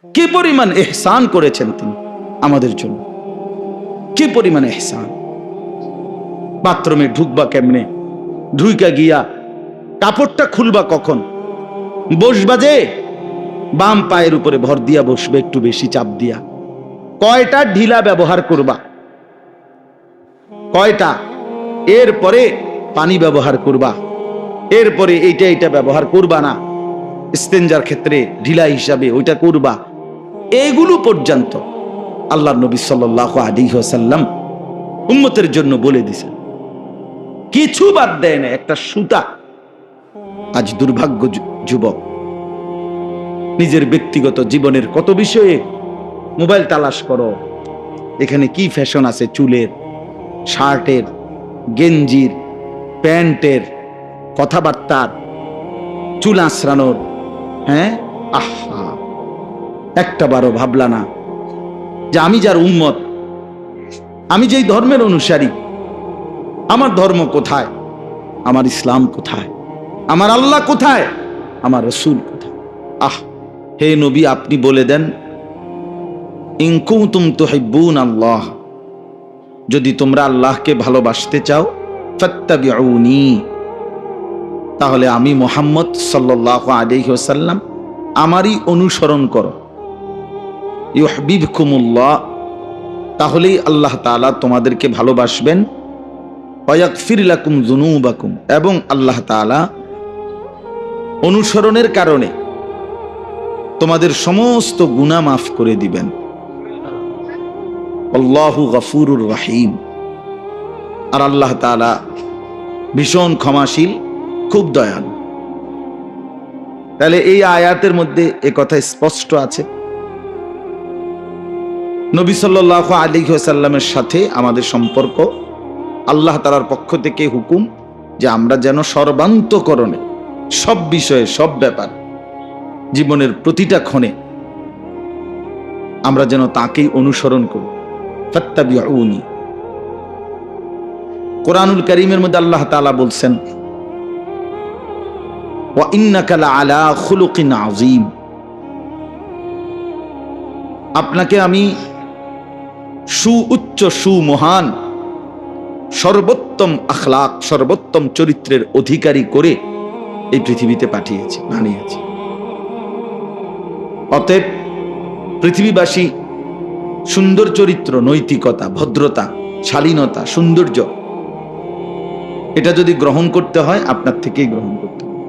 কি পরিমাণ ইহসান করেছেন তিনি আমাদের জন্য, কি পরিমাণ ইহসান। বাথরুমে ঢুকবা কেমনে, ঢুইকা গিয়া কাপড়টা খুলবা কখন, বসবা যে বাম পায়ের উপরে ভর দিয়া বসবে, একটু বেশি চাপ দিয়া। কয়টা ঢিলা ব্যবহার করবা, কয়টা, এরপরে পানি ব্যবহার করবা, এরপরে এইটা ব্যবহার করবা না, ইস্তেঞ্জার ক্ষেত্রে ঢিলা হিসাবে ওইটা করবা। এগুলো পর্যন্ত আল্লাহ নবী সাল্লাল্লাহু আলাইহি ওয়াসাল্লাম উম্মতের জন্য বলে দিয়েছেন, কিছু বাদ দেয় না, একটা সুতা। আজ দুর্ভাগ্য যুবক নিজের ব্যক্তিগত জীবনের কত বিষয়ে মোবাইল তালাশ করো, এখানে কি ফ্যাশন আছে, চুলের, শার্টের, গেঞ্জির, প্যান্টের, কথাবার্তার, চুল আঁচড়ানোর। হ্যাঁ, আহা, একটা বারো ভাবলা না যে আমি যার উম্মত, আমি যেই ধর্মের অনুসারী, আমার ধর্ম কোথায়, আমার ইসলাম কোথায়, আমার আল্লাহ কোথায়, আমার রাসূল কোথায়। আহ, হে নবী, আপনি বলে দেন, ইন কুনতুম তুহিব্বুনাল্লাহ, যদি তোমরা আল্লাহকে ভালোবাসতে চাও, ফাত্তাবিউনি, তাহলে আমি মুহাম্মদ সাল্লাল্লাহু আলাইহি ওয়াসাল্লাম আমারই অনুসরণ করো। ইউহিব্বুকুমুল্লাহ, তাহলেই আল্লাহ তাআলা তোমাদেরকে ভালোবাসবেন। ওয়া ইয়াগফির লাকুম যুনুবাকুম, এবং আল্লাহ তাআলা অনুসরণের কারণে তোমাদের সমস্ত গুনাহ মাফ করে দিবেন। আল্লাহু গফুরুর রহিম, আর আল্লাহ তাআলা ভীষণ ক্ষমাশীল, খুব দয়ালু। তাহলে এই আয়াতের মধ্যে এ কথা স্পষ্ট আছে, নবী সাল্লাল্লাহু আলাইহি ওয়াসাল্লামের সাথে আমাদের সম্পর্ক, আল্লাহ তাআলার পক্ষ থেকে হুকুম যে আমরা যেন সর্বান্তকরণে, সব বিষয়ে, সব ব্যাপার, জীবনের প্রতিটা ক্ষণে আমরা যেন তাকেই অনুসরণ করি। ফাত্তাবিউনি। কোরআনুল কারীমের মধ্যে আল্লাহ তাআলা বলছেন, ওয়া ইন্নাকা লাআলা খুলুকিন আযীম, আপনাকে আমি সুউচ্চ, সুমহান, সর্বোত্তম আখলাক, সর্বোত্তম চরিত্রের অধিকারী করে এই পৃথিবীতে পাঠিয়েছি, বানিয়েছি। অতএব পৃথিবীবাসী সুন্দর চরিত্র, নৈতিকতা, ভদ্রতা, শালীনতা, সৌন্দর্য, এটা যদি গ্রহণ করতে হয়, আপনার থেকেই গ্রহণ করতে হবে।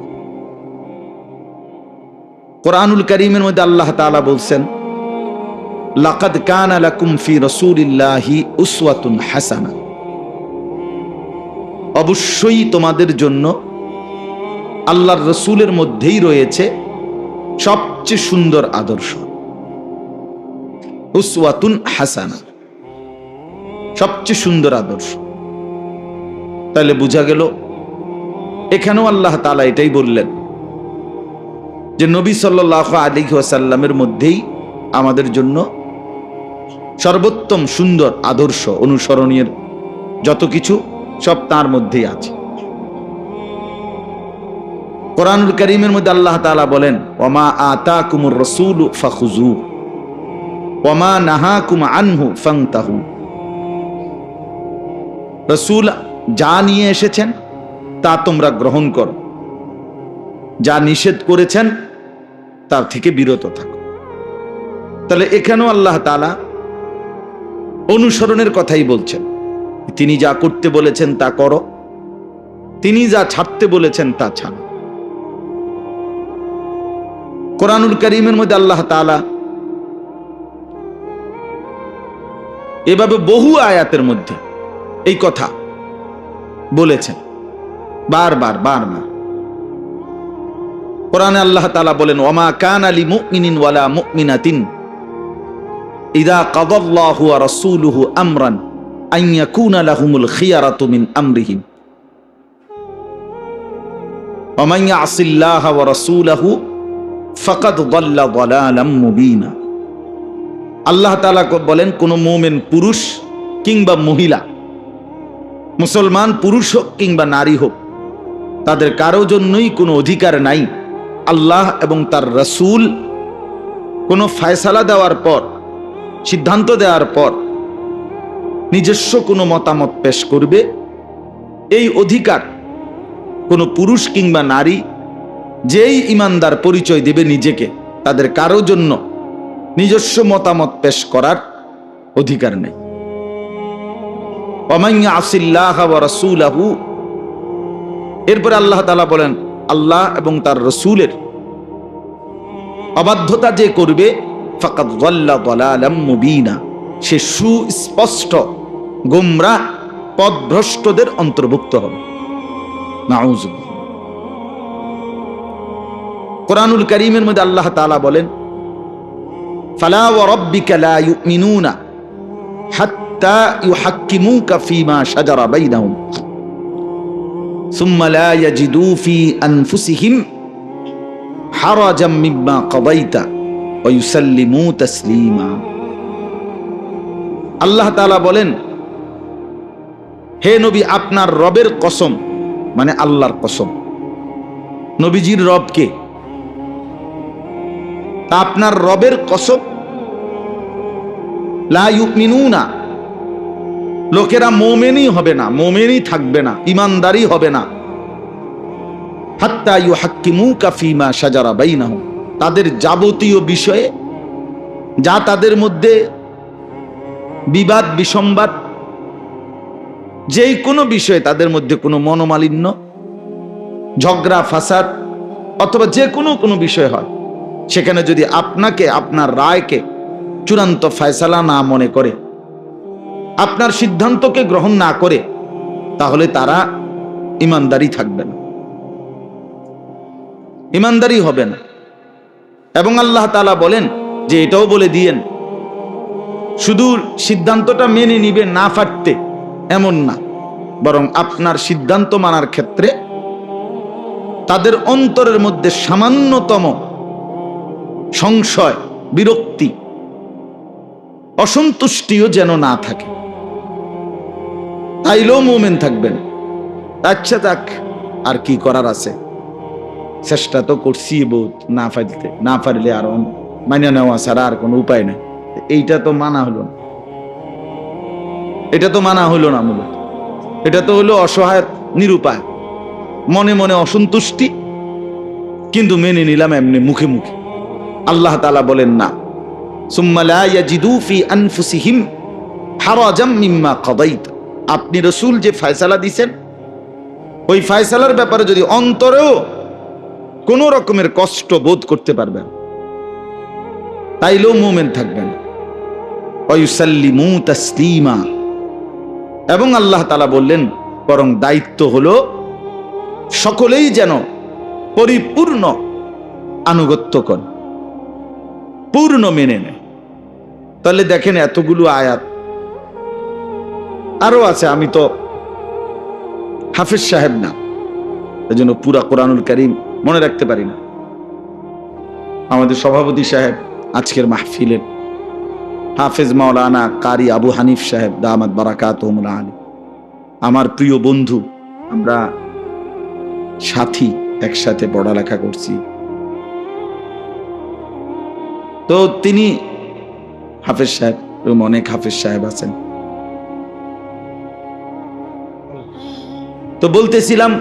কোরআনুল কারীমের মধ্যে আল্লাহ তাআলা বলছেন, লাকাদ কানা লাকুম ফি রাসূলিল্লাহি উসওয়াতুন হাসানা, অবশ্যই তোমাদের জন্য আল্লাহর রাসূলের মধ্যেই রয়েছে সবচেয়ে সুন্দর আদর্শ। উসওয়াতুন হাসানা, সবচেয়ে সুন্দর আদর্শ। তাহলে বোঝা গেল, এখানেও আল্লাহ তাআলা এটাই বললেন যে নবী সাল্লাল্লাহু আলাইহি ওয়াসাল্লামের মধ্যেই আমাদের জন্য সর্বোত্তম সুন্দর আদর্শ, অনুসরণীয় যত কিছু সব তার মধ্যেই আছে। কোরআনুল কারীমের মধ্যে আল্লাহ তাআলা বলেন, ওয়ামা আতাকুমুর রাসূলু ফাখুযু ওয়ামা নাহাকুম আনহু ফান্তাহু, রাসূল যা নিয়ে এসেছেন তা তোমরা গ্রহণ করো, যা নিষেধ করেছেন তার থেকে বিরত থাকো। তাহলে এখানেও আল্লাহ তাআলা অনুসরণের কথাই বলছেন, তিনি যা করতে বলেছেন তা করো, তিনি যা ছাড়তে বলেছেন তা ছাড়ো। কোরআনুল কারীমের মধ্যে আল্লাহ তাআলা এভাবে বহু আয়াতের মধ্যে এই কথা বলেছেন, বারবার বারবার। কোরআনে আল্লাহ তাআলা বলেন, ওয়ামা কানা লিমুমিনিন ওয়ালা মুমিনাতিন ইযা কাদাল্লাহু ওয়া রাসূলুহু আমরান আন ইয়াকুনা লাহুমুল খিয়ারাতু মিন আমরিহিম ওয়া মান ইয়াসিল্লাহা ওয়া রাসূলাহু ফাকাদ দাল্লা দালালাম মুবিনা। আল্লাহ তাআলা বলেন, কোন মুমিন পুরুষ কিংবা মহিলা, মুসলমান পুরুষ হোক কিংবা নারী হোক, তাদের কারো জন্যই কোনো অধিকার নাই আল্লাহ এবং তার রাসূল কোনো ফয়সালা দেওয়ার পর, সিদ্ধান্ত দেওয়ার পর নিজস্ব কোনো মতামত পেশ করবে, এই অধিকার কোনো পুরুষ কিংবা নারী যেই ইমানদার পরিচয় দেবে নিজেকে, তাদের কারো জন্য নিজস্ব মতামত পেশ করার অধিকার নেই। ওয়ামান ইয়াসিল্লাহ ওয়া রাসূলাহু, এরপরে আল্লাহ তাআলা বলেন আল্লাহ এবং তার রাসূলের অবাধ্যতা যে করবে, ফাকাদ যাল্লা যালালাম মুবিনা, সে সুস্পষ্ট গোমরাহ পথভ্রষ্টদের অন্তর্ভুক্ত হবে। নাউযুবিল্লাহ। কোরআনুল কারীমের মধ্যে আল্লাহ তাআলা বলেন ফালা ওয়া রাব্বিকা লা ইউমিনুনা হাত্তা ইউহাক্কিমুকা ফীমা শাজারা বাইনাহুম সুম্মা লা ইয়াজিদু ফী আনফুসিহিম হারাজাম মিম্মা কাদাইতা ওয়া ইউসাল্লিমু তাসলিমা। আল্লাহ তাআলা বলেন, হে নবী, আপনার রবের কসম, মানে আল্লাহর কসম। নবীজির রব কে? আপনার রবের কসম, লা ইউমিনুনা, লোকেরা মুমিনই হবে না, মুমিনই থাকবে না, ঈমানদারি হবে না, হাত্তা ইউহাক্কিমুকা ফীমা শাজারা বাইনাহুম, তাদের যাবতীয় বিষয়ে যা তাদের মধ্যে বিবাদ বিসম্বাদ, যেই কোনো বিষয়ে তাদের মধ্যে কোনো মনোমালিন্য, ঝগড়া ফাসাদ অথবা যে কোনো বিষয় হয়, সেখানে যদি আপনাকে, আপনার রায়কে চূড়ান্ত ফয়সালা না মনে করে, আপনার সিদ্ধান্তকে গ্রহণ না করে, তাহলে তারা ঈমানদারি থাকবে না, ঈমানদারি হবে না। এবং আল্লাহ তাআলা বলেন যে এটাও বলে দিয়েন, শুধু সিদ্ধান্তটা মেনে নিবে না পারতে এমন না, বরং আপনার সিদ্ধান্ত মানার ক্ষেত্রে তাদের অন্তরের মধ্যে সামান্যতম সংশয়, বিরক্তি, অসন্তুষ্টিও যেন না থাকে, তাইলেও মুমিন থাকবেন। আচ্ছা যাক, আর কি করার আছে, চেষ্টা তো করছি বহুত, না পারলে আর মাইনে নেওয়া ছাড়া আর কোনো উপায় নেই। এইটা তো মানা হলো না, এটা তো মানা হলো না, মূলত এটা তো হলো অসহায়, নিরুপায়, মনে মনে অসন্তুষ্টি, কিন্তু মেনে নিলাম এমনি মুখে মুখে। আল্লাহ তাআলা বলেন না, সুম্মা লা ইয়াজিদু ফি আনফুসিহিম হারাজাম মিম্মা কাদাইতা, আপনি রাসূল যে ফয়সালা দিবেন, ওই ফয়সালার ব্যাপারে যদি অন্তরেও কোনো রকমের কষ্ট বোধ করতে পারবেন, তাইলেও মুমিন থাকবেন। ওয়া ইউসাল্লিমু তাসলিমা, এবং আল্লাহ তাআলা বললেন বরং দায়িত্ব হলো সকলেই যেন পরিপূর্ণ আনুগত্য করে, পূর্ণ মেনে নেয়। তাহলে দেখেন এতগুলো আয়াত, আরো আছে, আমি তো হাফেজ সাহেব না, এজন্য পুরা কোরআনুল কারীম মনে রাখতে পারি না। আমাদের সভাপতি সাহেব আজকের মাহফিলের হাফেজ মাওলানা কারি আবু হানিফ সাহেব দামাত বারাকাতুহুল আলী, আমার প্রিয় বন্ধু, আমরা সাথী, একসাথে পড়ালেখা করছি। তো তিনি হাফেজ সাহেব, এবং অনেক হাফেজ সাহেব আছেন। তো বলতেছিলাম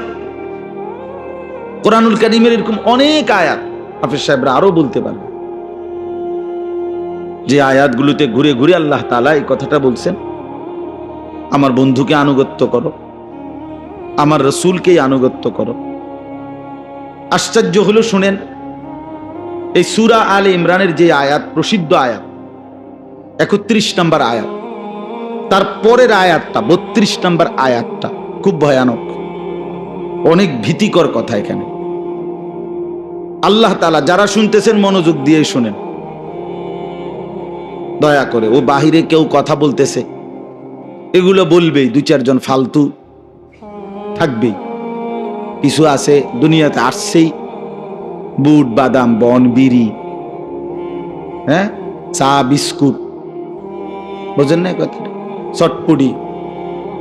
কোরআনুল কারীমের এরকম অনেক আয়াত হাফেজ সাহেবরা আরো বলতে পারবে, যে আয়াতগুলোতে ঘুরে ঘুরে আল্লাহ তাআলা এই কথাটা বলছেন, আমার বন্ধুকে আনুগত্য করো, আমার রাসূলকেই আনুগত্য করো। আশ্চর্য হলো, শুনেন, এই সূরা আলে ইমরানের যে আয়াত, প্রসিদ্ধ আয়াত 31 নম্বর আয়াত, তার পরের আয়াতটা 32 নম্বর আয়াতটা খুব ভয়ানক, অনেক ভীতিকর কথা। এখানে আল্লাহ তাআলা, যারা শুনতেছেন মনোযোগ দিয়ে শুনেন দয়া করে, ও বাহিরে কেউ কথা বলতেছে, এগুলো বলবেই, দুই চারজন ফালতু থাকবেই, কিছু আছে দুনিয়াতে আসছেই, বুট বাদাম বন বিড়ি, হ্যাঁ, চা বিস্কুট, বোঝেন না কথাটা, চটপটি,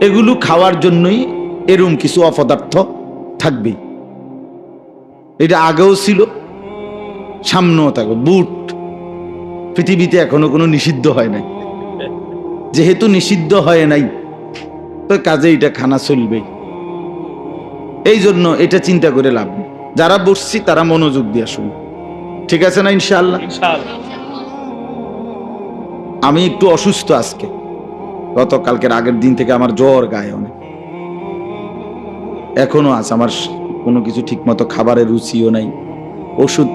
এগুলো খাওয়ার জন্যই এরকম কিছু অপদার্থ থাকবেই। এটা আগেও ছিল, সামনেও থাকবে। বুট পৃথিবীতে এখনো কোনো নিষিদ্ধ হয় নাই। যেহেতু নিষিদ্ধ হয় নাই, তো কাজে এটা খানা চলবেই। এই জন্য এটা চিন্তা করে লাভ নেই। যারা বসছি তারা মনোযোগ দিয়ে শুনুন, ঠিক আছে না? ইনশাআল্লাহ। আমি একটু অসুস্থ আজকে, গতকালকের আগের দিন থেকে আমার জ্বর, গায়ে অনেক, এখনো আছে। আমার কোনো কিছু ঠিক মতো খাবারের রুচিও নাই। ওষুধ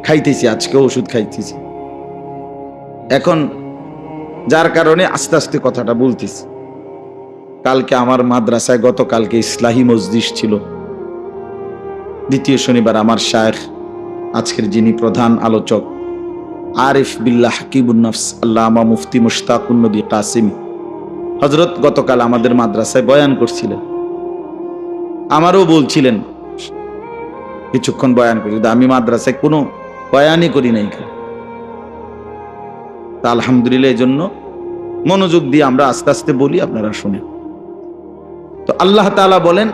খাইতেছি, আজকে ওষুধ খাইতেছি এখন, যার কারণে আস্তে আস্তে কথাটা বলতেছি। কালকে আমার মাদ্রাসায়, গতকালকে ইসলাহি মজলিস ছিল, দ্বিতীয় শনিবার। আমার শায়েখ, আজকের যিনি প্রধান আলোচক, আরিফ বিল্লাহ হাকিবুন নফস আল্লামা মুফতি মুশতাকুন নবী কাসিমি হযরত গতকাল আমাদের মাদ্রাসায় বয়ান করছিলেন। আমারও বলছিলেন কিছুক্ষণ বয়ান করি, আমি মাদ্রাসায় কোনো বয়ানই করি নাই। তা আলহামদুলিল্লাহ, এই জন্য মনোযোগ দিয়ে আমরা আস্তে আস্তে বলি, আপনারা শুনেন। তো আল্লাহ তাআলা বলেন,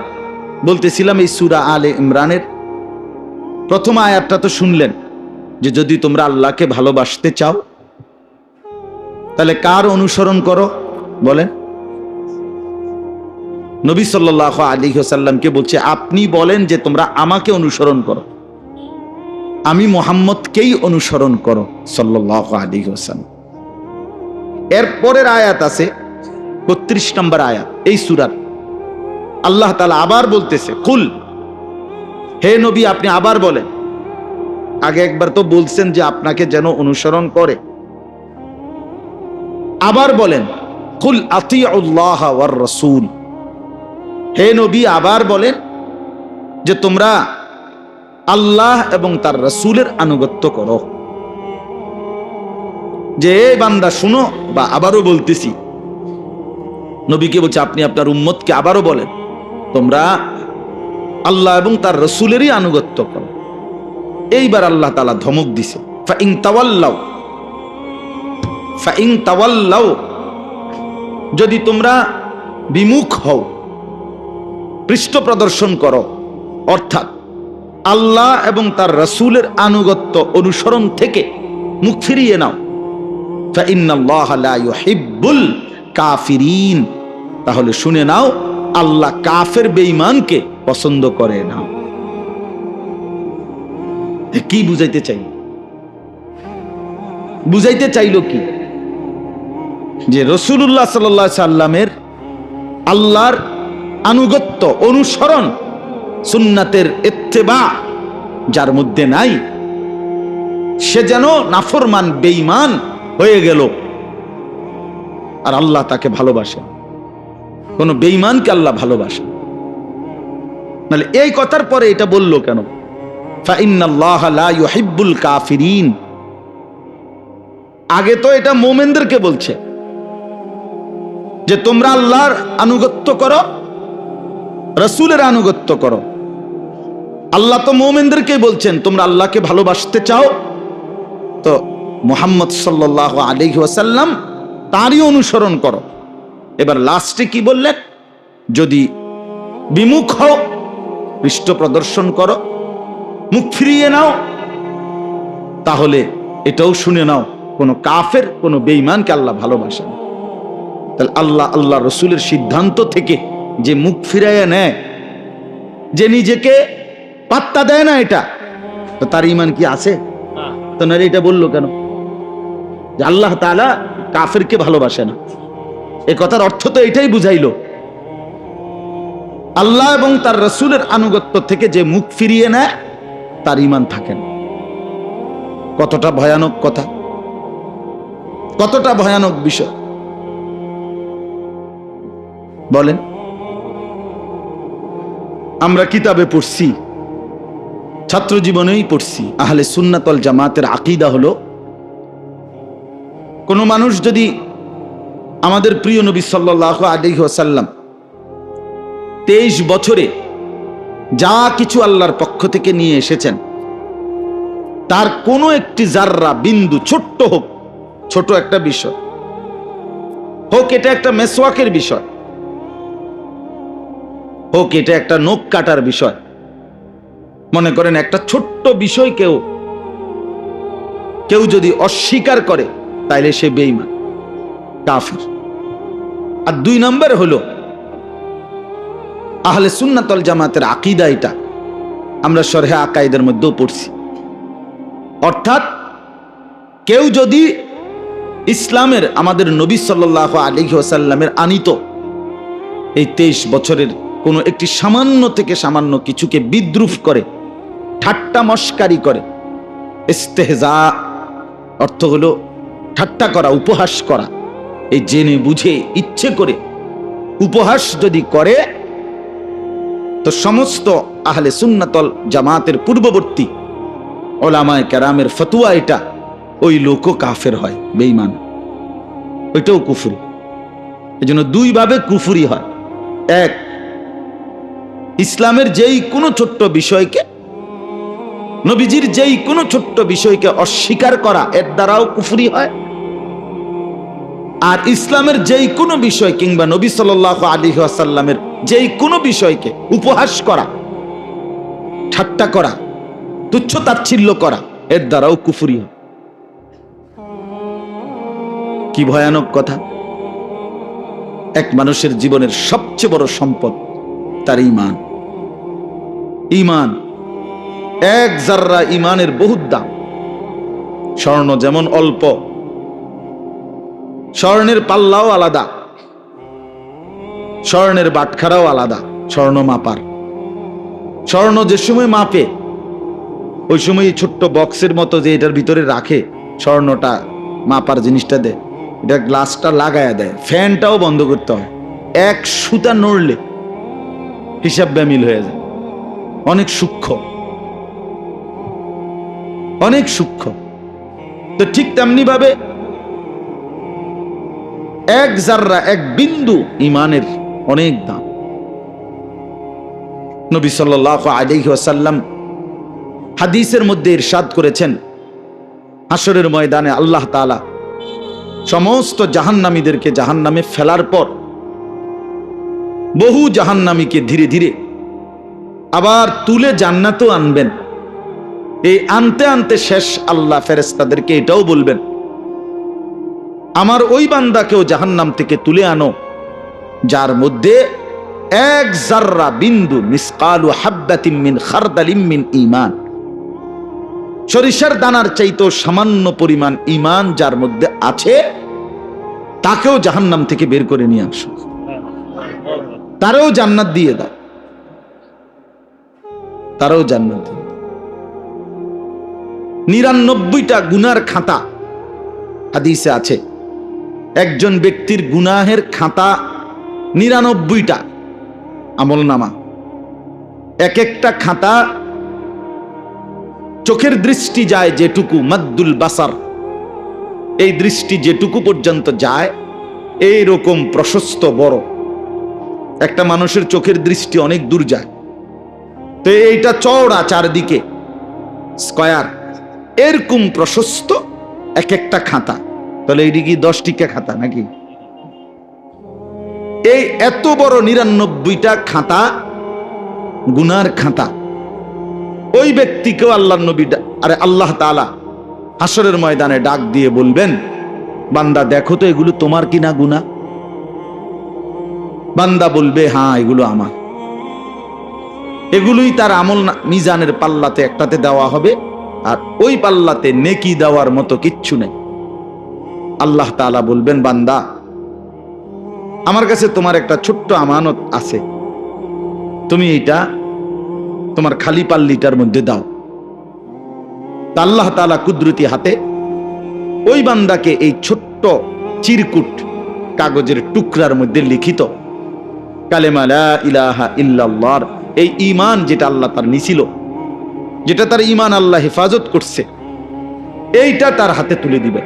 বলতেছিলাম এই সূরা আলে ইমরানের প্রথম আয়াতটা তো শুনলেন, যে যদি তোমরা আল্লাহকে ভালোবাসতে চাও তাহলে কার অনুসরণ করো? বলেন। নবী সাল্লাল্লাহু আলাইহি ওয়াসাল্লামকে বলছে, আপনি বলেন যে তোমরা আমাকে অনুসরণ করো, আমি মুহাম্মদকেই অনুসরণ করো সাল্লাল্লাহু আলাইহি ওয়াসাল্লাম। এরপরের আয়াত আছে ৩২ নম্বর আয়াত এই সূরার। আল্লাহ তাআলা আবার বলতেছে, কুল, হে নবী আপনি আবার বলেন। আগে একবার তো বলছেন যে আপনাকে যেন অনুসরণ করে, আবার বলেন, কুল আতিউল্লাহ ওয়ার রাসূল, হে নবী আবার বলেন যে তোমরা আল্লাহ এবং তার রাসূলের আনুগত্য করো। যে বান্দা শুনো, বা আবারও বলতেছি, নবীকে বলছে আপনি আপনার উম্মতকে আবারও বলেন তোমরা আল্লাহ এবং তার রাসূলেরই আনুগত্য করো। এইবার আল্লাহ তাআলা ধমক দিছে, ফাইন তাওয়াল্লাউ, যদি তোমরা বিমুখ হও, পৃষ্ঠ প্রদর্শন করো, অর্থাৎ আল্লাহ এবং তার রাসূলের আনুগত্য অনুসরণ থেকে মুখ ফিরিয়ে নাও, ফাইন্নাল্লাহা লা ইউহিব্বুল কাফিরিন, তাহলে শুনে নাও আল্লাহ কাফের বেঈমানকে পছন্দ করে না। কি বুঝাইতে চাই? বুঝাইতে চাইলো কি? যে রাসূলুল্লাহ সাল্লাল্লাহু আলাইহি সাল্লামের আল্লাহর আনুগত্য, অনুসরণ, সুন্নাতের ইত্তেবা যার মধ্যে নাই, সে যেন নাফরমান বেঈমান হয়ে গেল, আর আল্লাহ তাকে ভালোবাসেন। কোন বেঈমানকে আল্লাহ ভালোবাসেন। নাহলে এই কথার পরে এটা বললো কেন? ফাইন্নাল্লাহা লা ইউহিব্বুল কাফিরিন। আগে তো এটা মুমিনদেরকে বলছে যে তোমরা আল্লাহর আনুগত্য করো, রাসূলের আনুগত্য করো। আল্লাহ তো মুমিনদেরকে বলছেন তোমরা আল্লাহকে ভালোবাসতে চাও, তো মুহাম্মদ সাল্লাল্লাহু আলাইহি ওয়াসাল্লাম তারই অনুসরণ করো। এবার লাস্টে কি বললেন? যদি বিমুখ হও, পৃষ্ঠ প্রদর্শন করো, মুখ ফিরিয়ে নাও, তাহলে এটাও শুনে নাও কোন কাফের, কোন বেঈমানকে আল্লাহ ভালোবাসেন। তাহলে আল্লাহ রাসূলের সিদ্ধান্ত থেকে যে মুখ ফিরাইয়া নেয়, যে নিজেকে পাত্তা দেয় না, এটা তো তার ঈমান কি আছে? তো না, এটা বললো কেন যে আল্লাহ তাআলা কাফেরকে ভালোবাসে না? এই কথার অর্থ তো এটাই বুঝাইলো, আল্লাহ এবং তার রাসূলের আনুগত্য থেকে যে মুখ ফিরিয়ে নেয় তার ঈমান থাকে না। কতটা ভয়ানক কথা, কতটা ভয়ানক বিষয় বলেন। আমরা কিতাবে পড়ছি, ছাত্র জীবনেই পড়ছি, আহলে সুন্নাত ওয়াল জামাতের আকীদা হলো, কোন মানুষ যদি আমাদের প্রিয় নবী সাল্লাল্লাহু আলাইহি ওয়াসাল্লাম 23 বছরে যা কিছু আল্লাহর পক্ষ থেকে নিয়ে এসেছেন, তার কোনো একটি জাররা, বিন্দু, ছোট্ট হোক, ছোট একটা বিষয় হোক, এটা একটা মেসওয়াকের বিষয় হোক, এটা একটা নখ কাটার বিষয়, মনে করেন একটা ছোট্ট বিষয়কেও কেউ যদি অস্বীকার করে তাইলে সে বেঈমান, কাফির। আর 2 নম্বর হলো আহলে সুন্নাত ওয়াল জামাতের আকীদা। এটা আমরা শরহে আকাইদের মধ্যেও পড়ছি। অর্থাৎ কেউ যদি ইসলামের, আমাদের নবী সাল্লাল্লাহু আলাইহি ওয়াসাল্লামের আনিত এই 23 বছরের কোনো একটি সামান্য থেকে সামান্য কিছুকে বিদ্রুপ করে, ঠাট্টা মস্কারি করে, ইস্তেহজা অর্থ হলো ঠাট্টা করা, উপহাস করা, এই জেনে বুঝে ইচ্ছে করে উপহাস যদি করে, তো সমস্ত আহলে সুন্নাত ওয়াল জামাতের পূর্ববর্তী উলামায়ে কেরামের ফতোয়া এটা, ওই লোকও কাফের হয়, বেঈমান, ওইটাও কুফরি। এজন্য 2 ভাবে কুফরি হয়। এক, ইসলামের যেই কোনো ছোট্ট বিষয়কে, নবীজির যেই কোনো ছোট্ট বিষয়কে অস্বীকার করা, এর দ্বারাও কুফরি হয়। আর ইসলামের যেই কোনো বিষয় কিংবা নবী সাল্লাল্লাহু আলাইহি ওয়াসাল্লামের যেই কোনো বিষয়কে উপহাস করা, ঠাট্টা করা, তুচ্ছ তাচ্ছিল্য করা, এর দ্বারাও কুফরি হয়। কি ভয়ানক কথা! এক মানুষের জীবনের সবচেয়ে বড় সম্পদ তার ঈমান। ঈমান, এক জাররা ঈমানের বহুত দাম। স্বর্ণ যেমন অল্প, স্বর্ণের পাল্লাও আলাদা, স্বর্ণের বাটখারাও আলাদা, স্বর্ণ মাপার। স্বর্ণ যে সময় মাপে, ওই সময় ছোট্ট বক্সের মতো যে এটার ভিতরে রাখে স্বর্ণটা মাপার জিনিসটা দেয়, এটা গ্লাসটা লাগায়া দেয়, ফ্যানটাও বন্ধ করতে হয়। এক সুতা নড়লে হিসাব বেমিল হয়ে যায়। অনেক সূক্ষ্ম, অনেক সূক্ষ্ম। তো ঠিক তেমনি ভাবে এক জাররা, এক বিন্দু ঈমানের অনেক দাম। নবী সাল্লাল্লাহু আলাইহি ওয়াসাল্লাম হাদিসের মধ্যে ইরশাদ করেছেন, হাশরের ময়দানে আল্লাহ তাআলা সমস্ত জাহান্নামীদেরকে জাহান্নামে ফেলার পর বহু জাহান্নামীকে ধীরে ধীরে আবার তুলে জান্নাতেও আনবেন। এই আনতে আনতে শেষ আল্লাহ ফেরেশতাদেরকে এটাও বলবেন, আমার ওই বান্দাকেও জাহান্নাম থেকে তুলে আনো যার মধ্যে এক জাররা বিন্দু, মিসকালু হাব্বাতিন মিন খারদালিম মিন ঈমান, সরিষার দানার চাইতেও সামান্য পরিমাণ ঈমান যার মধ্যে আছে, তাকেও জাহান্নাম থেকে বের করে নিয়ে আসো, তারও জান্নাত দিয়ে দাও, তারও জান্নাত দিয়ে দাও। 99টা গুনার খাতা হাদিসে আছে। একজন ব্যক্তির গুনাহের খাতা 99টা আমল নামা, এক একটা খাতা চোখের দৃষ্টি যায় যেটুকু, মাদ্দুল বাসার, এই দৃষ্টি যেটুকু পর্যন্ত যায়, এইরকম প্রশস্ত বড়। একটা মানুষের চোখের দৃষ্টি অনেক দূর যায়, তো এইটা চওড়া, চারদিকে স্কয়ার, এরকম প্রশস্ত এক একটা খাতা। তাহলে এইটি কি 10 টিকা খাতা নাকি? এই এত বড় 99টা খাতা, গুনার খাতা। ওই ব্যক্তিকেও আল্লাহর নবী, আরে আল্লাহ তাআলা হাশরের ময়দানে ডাক দিয়ে বলবেন, বান্দা দেখো তো এগুলো তোমার কিনা গুনাহ? বান্দা বলবে, হ্যাঁ এগুলো আমার। এগুলোই তার আমল মিজানের পাল্লাতে একটাতে দেওয়া হবে, আর ওই পাল্লাতে নেকি দেওয়ার মতো কিচ্ছু নেই। আল্লাহ তাআলা বলবেন, বান্দা আমার কাছে তোমার একটা ছোট্ট আমানত আছে, তুমি এটা তোমার খালি পাল্লিটার মধ্যে দাও। তা আল্লাহ তাআলা কুদরতি হাতে ওই বান্দাকে এই ছোট্ট চিরকুট কাগজের টুকরার মধ্যে লিখিত কালেমা লা ইলাহা ইল্লাল্লাহর এই ঈমান, যেটা আল্লাহ তার নিছিল, যেটা তার ঈমান আল্লাহ হেফাজত করছে, এইটা তার হাতে তুলে দিবেন,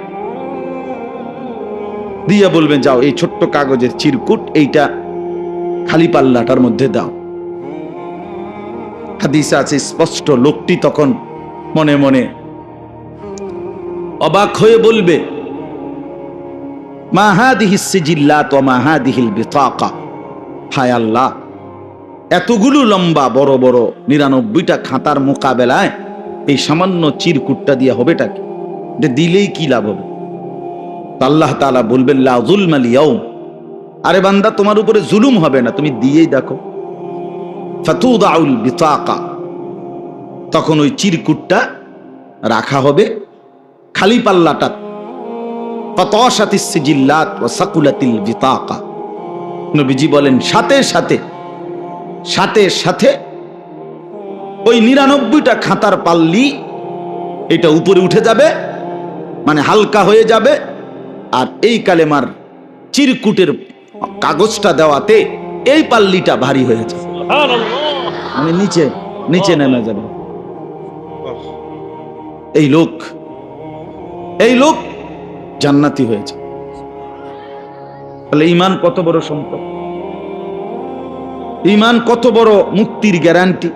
দিয়া বলবেন, যাও এই ছোট্ট কাগজের চিরকুট এইটা খালি পাল্লাটার মধ্যে দাও। হাদিসে আছে স্পষ্ট, লোকটি তখন মনে মনে অবাক হয়ে বলবে, মা হাদিহিস সিজিল্লাত ওয়া মা হাদিহিল বিতাকা, হায় আল্লাহ, এতগুলো লম্বা বড় বড় 99টা খাতার মোকাবেলায় এই সামান্য চিরকুটটা দিয়ে হবেটা কি? এটা দিলেই কি লাভ হবে? আল্লাহ তাআলা বলবেন লা যুলমাল ইয়াউম, আরে বান্দা তোমার উপরে জুলুম হবে না, তুমি দিয়েই দেখো। ফাতুদাউল বিতাকা, তখন ওই চিরকুটটা রাখা হবে, খালি পাল্লাটা। ফাতাশাতিস সিজিল্লাত ওয়া সাকুলাতিল বিতাকা, নবীজি বলেন সাথে সাথে সাথে সাথে ওই 99টা খাতার পাল্লি এটা উপরে উঠে যাবে, মানে হালকা হয়ে যাবে। আর এই কালেমার চিরকুটের কাগজটা দেওয়াতে এই পাল্লিটা ভারী হয়ে যাবে, মানে নিচে নিচে নেমে যাবে। এই লোক জান্নাতি হয়েছে। তাহলে ঈমান কত বড় সম্পদ, ঈমান কত বড় মুক্তির গ্যারান্টি।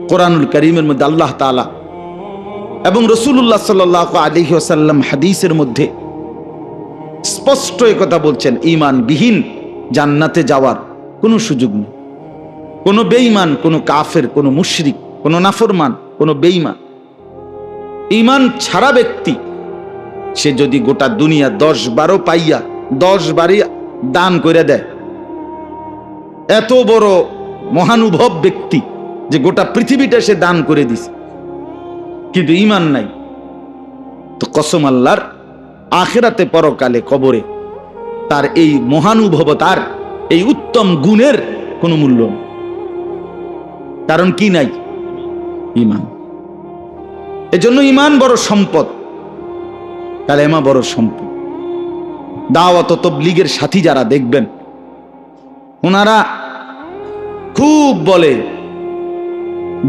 কোরআনুল কারীমের মধ্যে আল্লাহ তাআলা এবং রাসূলুল্লাহ সাল্লাল্লাহু আলাইহি ওয়াসাল্লাম হাদিসের মধ্যে স্পষ্ট এই কথা বলছেন, ঈমান বিহীন জান্নাতে যাওয়ার কোনো সুযোগ নেই। কোনো বেঈমান, কোনো কাফের, কোনো মুশরিক, কোনো নাফরমান, কোনো বেঈমান, ঈমান ছাড়া ব্যক্তি সে যদি গোটা দুনিয়া 10-12 পাইয়া 10 বারই দান করে দেয়, এত বড় মহানুভব ব্যক্তি যে গোটা পৃথিবীটা সে দান করে দিছে, কিন্তু ঈমান নাই, তো কসম আল্লাহর, আখিরাতে পরকালে কবরে তার এই মহানুভবতার, এই উত্তম গুণের কোনো মূল্য নেই। কারণ কি নাই? ঈমান। এজন্য ঈমান বড় সম্পদ, কালেমা বড় সম্পদ। দাওয়াত ও তাবলীগের সাথী যারা দেখবেন, ওনারা খুব বলে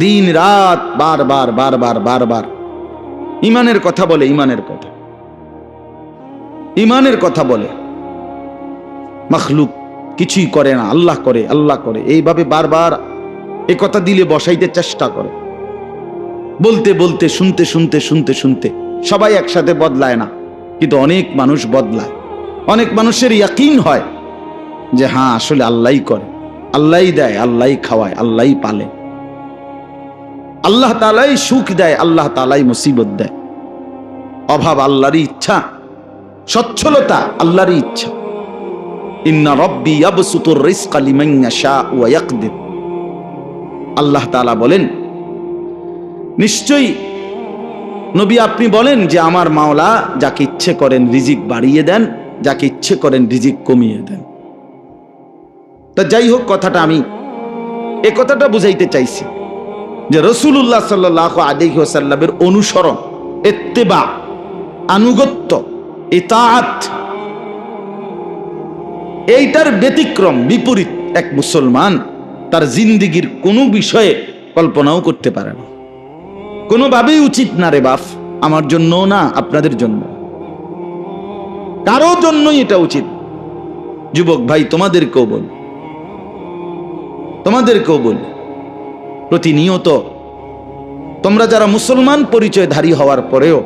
দিন রাত বারবার বারবার বারবার ঈমানের কথা বলে, ঈমানের কথা, ঈমানের কথা বলে। মাখলুক কিছুই করে না, আল্লাহ করে, আল্লাহ করে, এইভাবে বারবার এই কথা দিলে বসাইতে চেষ্টা করে। বলতে বলতে, শুনতে শুনতে শুনতে শুনতে সবাই একসাথে বদলায় না, কিন্তু অনেক মানুষ বদলায়। অনেক মানুষের ইয়াকিন হয় যে হ্যাঁ আসলে আল্লাহই করে, আল্লাহই দেয়, আল্লাহই খাওয়ায়, আল্লাহই পালে, আল্লাহ তাআলাই সুখ দেয়, আল্লাহ তাআলাই মুসিবত দেয়। অভাব আল্লাহরই ইচ্ছা, সচ্ছলতা আল্লাহরই ইচ্ছা। ইন্না রাব্বি ইয়াবসুতুর রিজকা লিমান ইয়াশা ওয়া ইয়াকদির, আল্লাহ তাআলা বলেন, নিশ্চয়ই নবী আপনি বলেন যে আমার মাওলা যাকে ইচ্ছে করেন রিজিক বাড়িয়ে দেন, যাকে ইচ্ছে করেন রিজিক কমিয়ে দেন। তা যাই হোক, কথাটা আমি এ কথাটা বুঝাইতে চাইছি যে রাসূলুল্লাহ সাল্লাল্লাহু আলাইহি ওয়াসাল্লামের অনুসরণ, ইত্তেবা, আনুগত্য, ইতাআত, এইটার ব্যতিক্রম, বিপরীত এক মুসলমান তার জিন্দেগীর কোনো বিষয়ে কল্পনাও করতে পারে না। কোনোভাবেই উচিত না রে বাপ, আমার জন্য না, আপনাদের জন্য, কারো জন্যই এটা উচিত। যুবক ভাই, তোমাদেরকেও বলি, প্রতিনিয়ত তোমরা যারা মুসলমান পরিচয়ধারী হওয়ার পরেও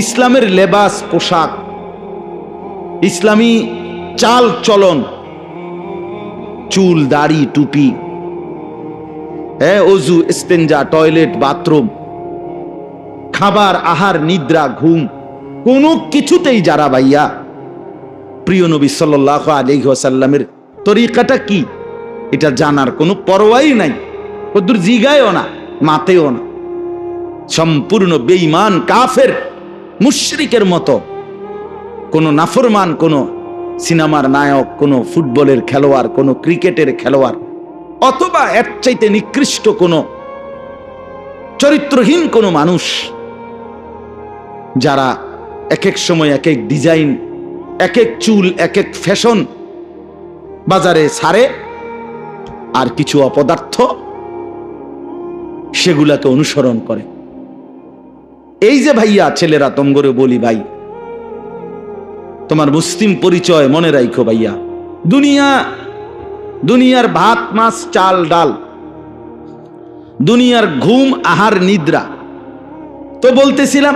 ইসলামের লেবাস, পোশাক, ইসলামী চাল চলন, চুল, দাড়ি, টুপি, ওযু, ইস্তেঞ্জা, টয়লেট, বাথরুম, খাবার, আহার, নিদ্রা, ঘুম, কোনো কিছুতেই যারা ভাইয়া প্রিয় নবী সাল্লাল্লাহু আলাইহি ওয়াসাল্লামের তরিকাটা কি এটা জানার কোনো পরোয়াই নাই, কদ্দুর জিগায়ও না, মাতেও না, সম্পূর্ণ বেঈমান, কাফের, মুশরিকের মতো, কোনো নাফরমান, কোনো সিনেমার নায়ক, কোনো ফুটবলের খেলোয়াড়, কোনো ক্রিকেটের খেলোয়াড়, অথবা এর চাইতে নিকৃষ্ট কোনো চরিত্রহীন কোনো মানুষ, যারা এক এক সময় এক এক ডিজাইন, এক এক চুল, এক এক ফ্যাশন বাজারে ছাড়ে, আর কিছু অপদার্থ সেগুলাকে অনুসরণ করে। এই যে ভাইয়া ছেলেরা, তোমগরে বলি ভাই, তোমার মুসলিম পরিচয় মনে রাখো ভাইয়া। দুনিয়ার ভাত, মাছ, চাল, ডাল, দুনিয়ার ঘুম, আহার, নিদ্রা, তো বলতেছিলাম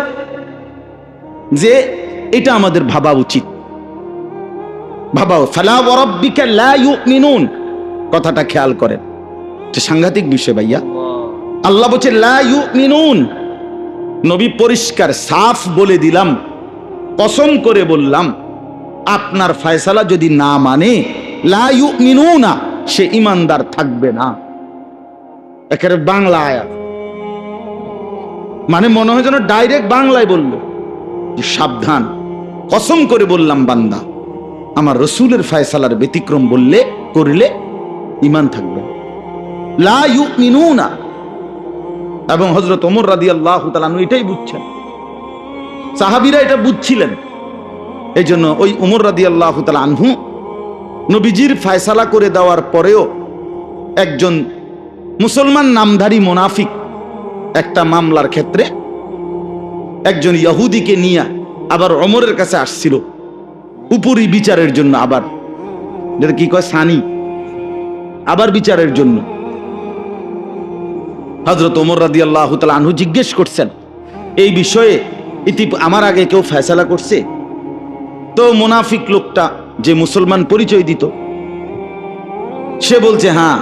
যে এটা আমাদের ভাবা উচিত। ভাবাও, ফালা ওয়া রাব্বিকা লা ইউমিনুন, কথাটা খেয়াল করেন, এটা সাংঘাতিক বিষয় ভাইয়া। আল্লাহ বলছে লা ইউমিনুন, নবী পরিষ্কার সাফ বলে দিলাম, কসম করে বললাম, আপনার ফয়সালা যদি না মানে লা ইউমিনুনা, সে ইমানদার থাকবে না। একেবারে বাংলা আয়াত, মানে মনে হয় যেন ডাইরেক্ট বাংলায় বলল যে সাবধান, কসম করে বললাম বান্দা, আমার রসুলের ফয়সালার ব্যতিক্রম বললে করলে ঈমান থাকবে লা ইউমিনুনা। এবং হযরত ওমর রাদিয়াল্লাহু তাআলা আনহু এটাই বুঝছেন, সাহাবীরা এটা বুঝছিলেন। এই জন্য ওই ওমর রাদিয়াল্লাহু তাআলা আনহু নবীজির ফয়সালা করে দেওয়ার পরেও একজন মুসলমান নামধারী মুনাফিক একটা মামলার ক্ষেত্রে একজন ইহুদিকে নিয়ে আবার ওমরের কাছে আসছিল উপরি বিচারের জন্য, আবার যেটা কি কয় সানি, আবার বিচারের জন্য। হযরত ওমর রাদিয়াল্লাহু তাআলা আনহু জিজ্ঞেস করছেন, এই বিষয়ে আমার আগে কেউ ফয়সালা করছে? তো মুনাফিক লোকটা যে মুসলমান পরিচয় দিত, সে বলছে হ্যাঁ,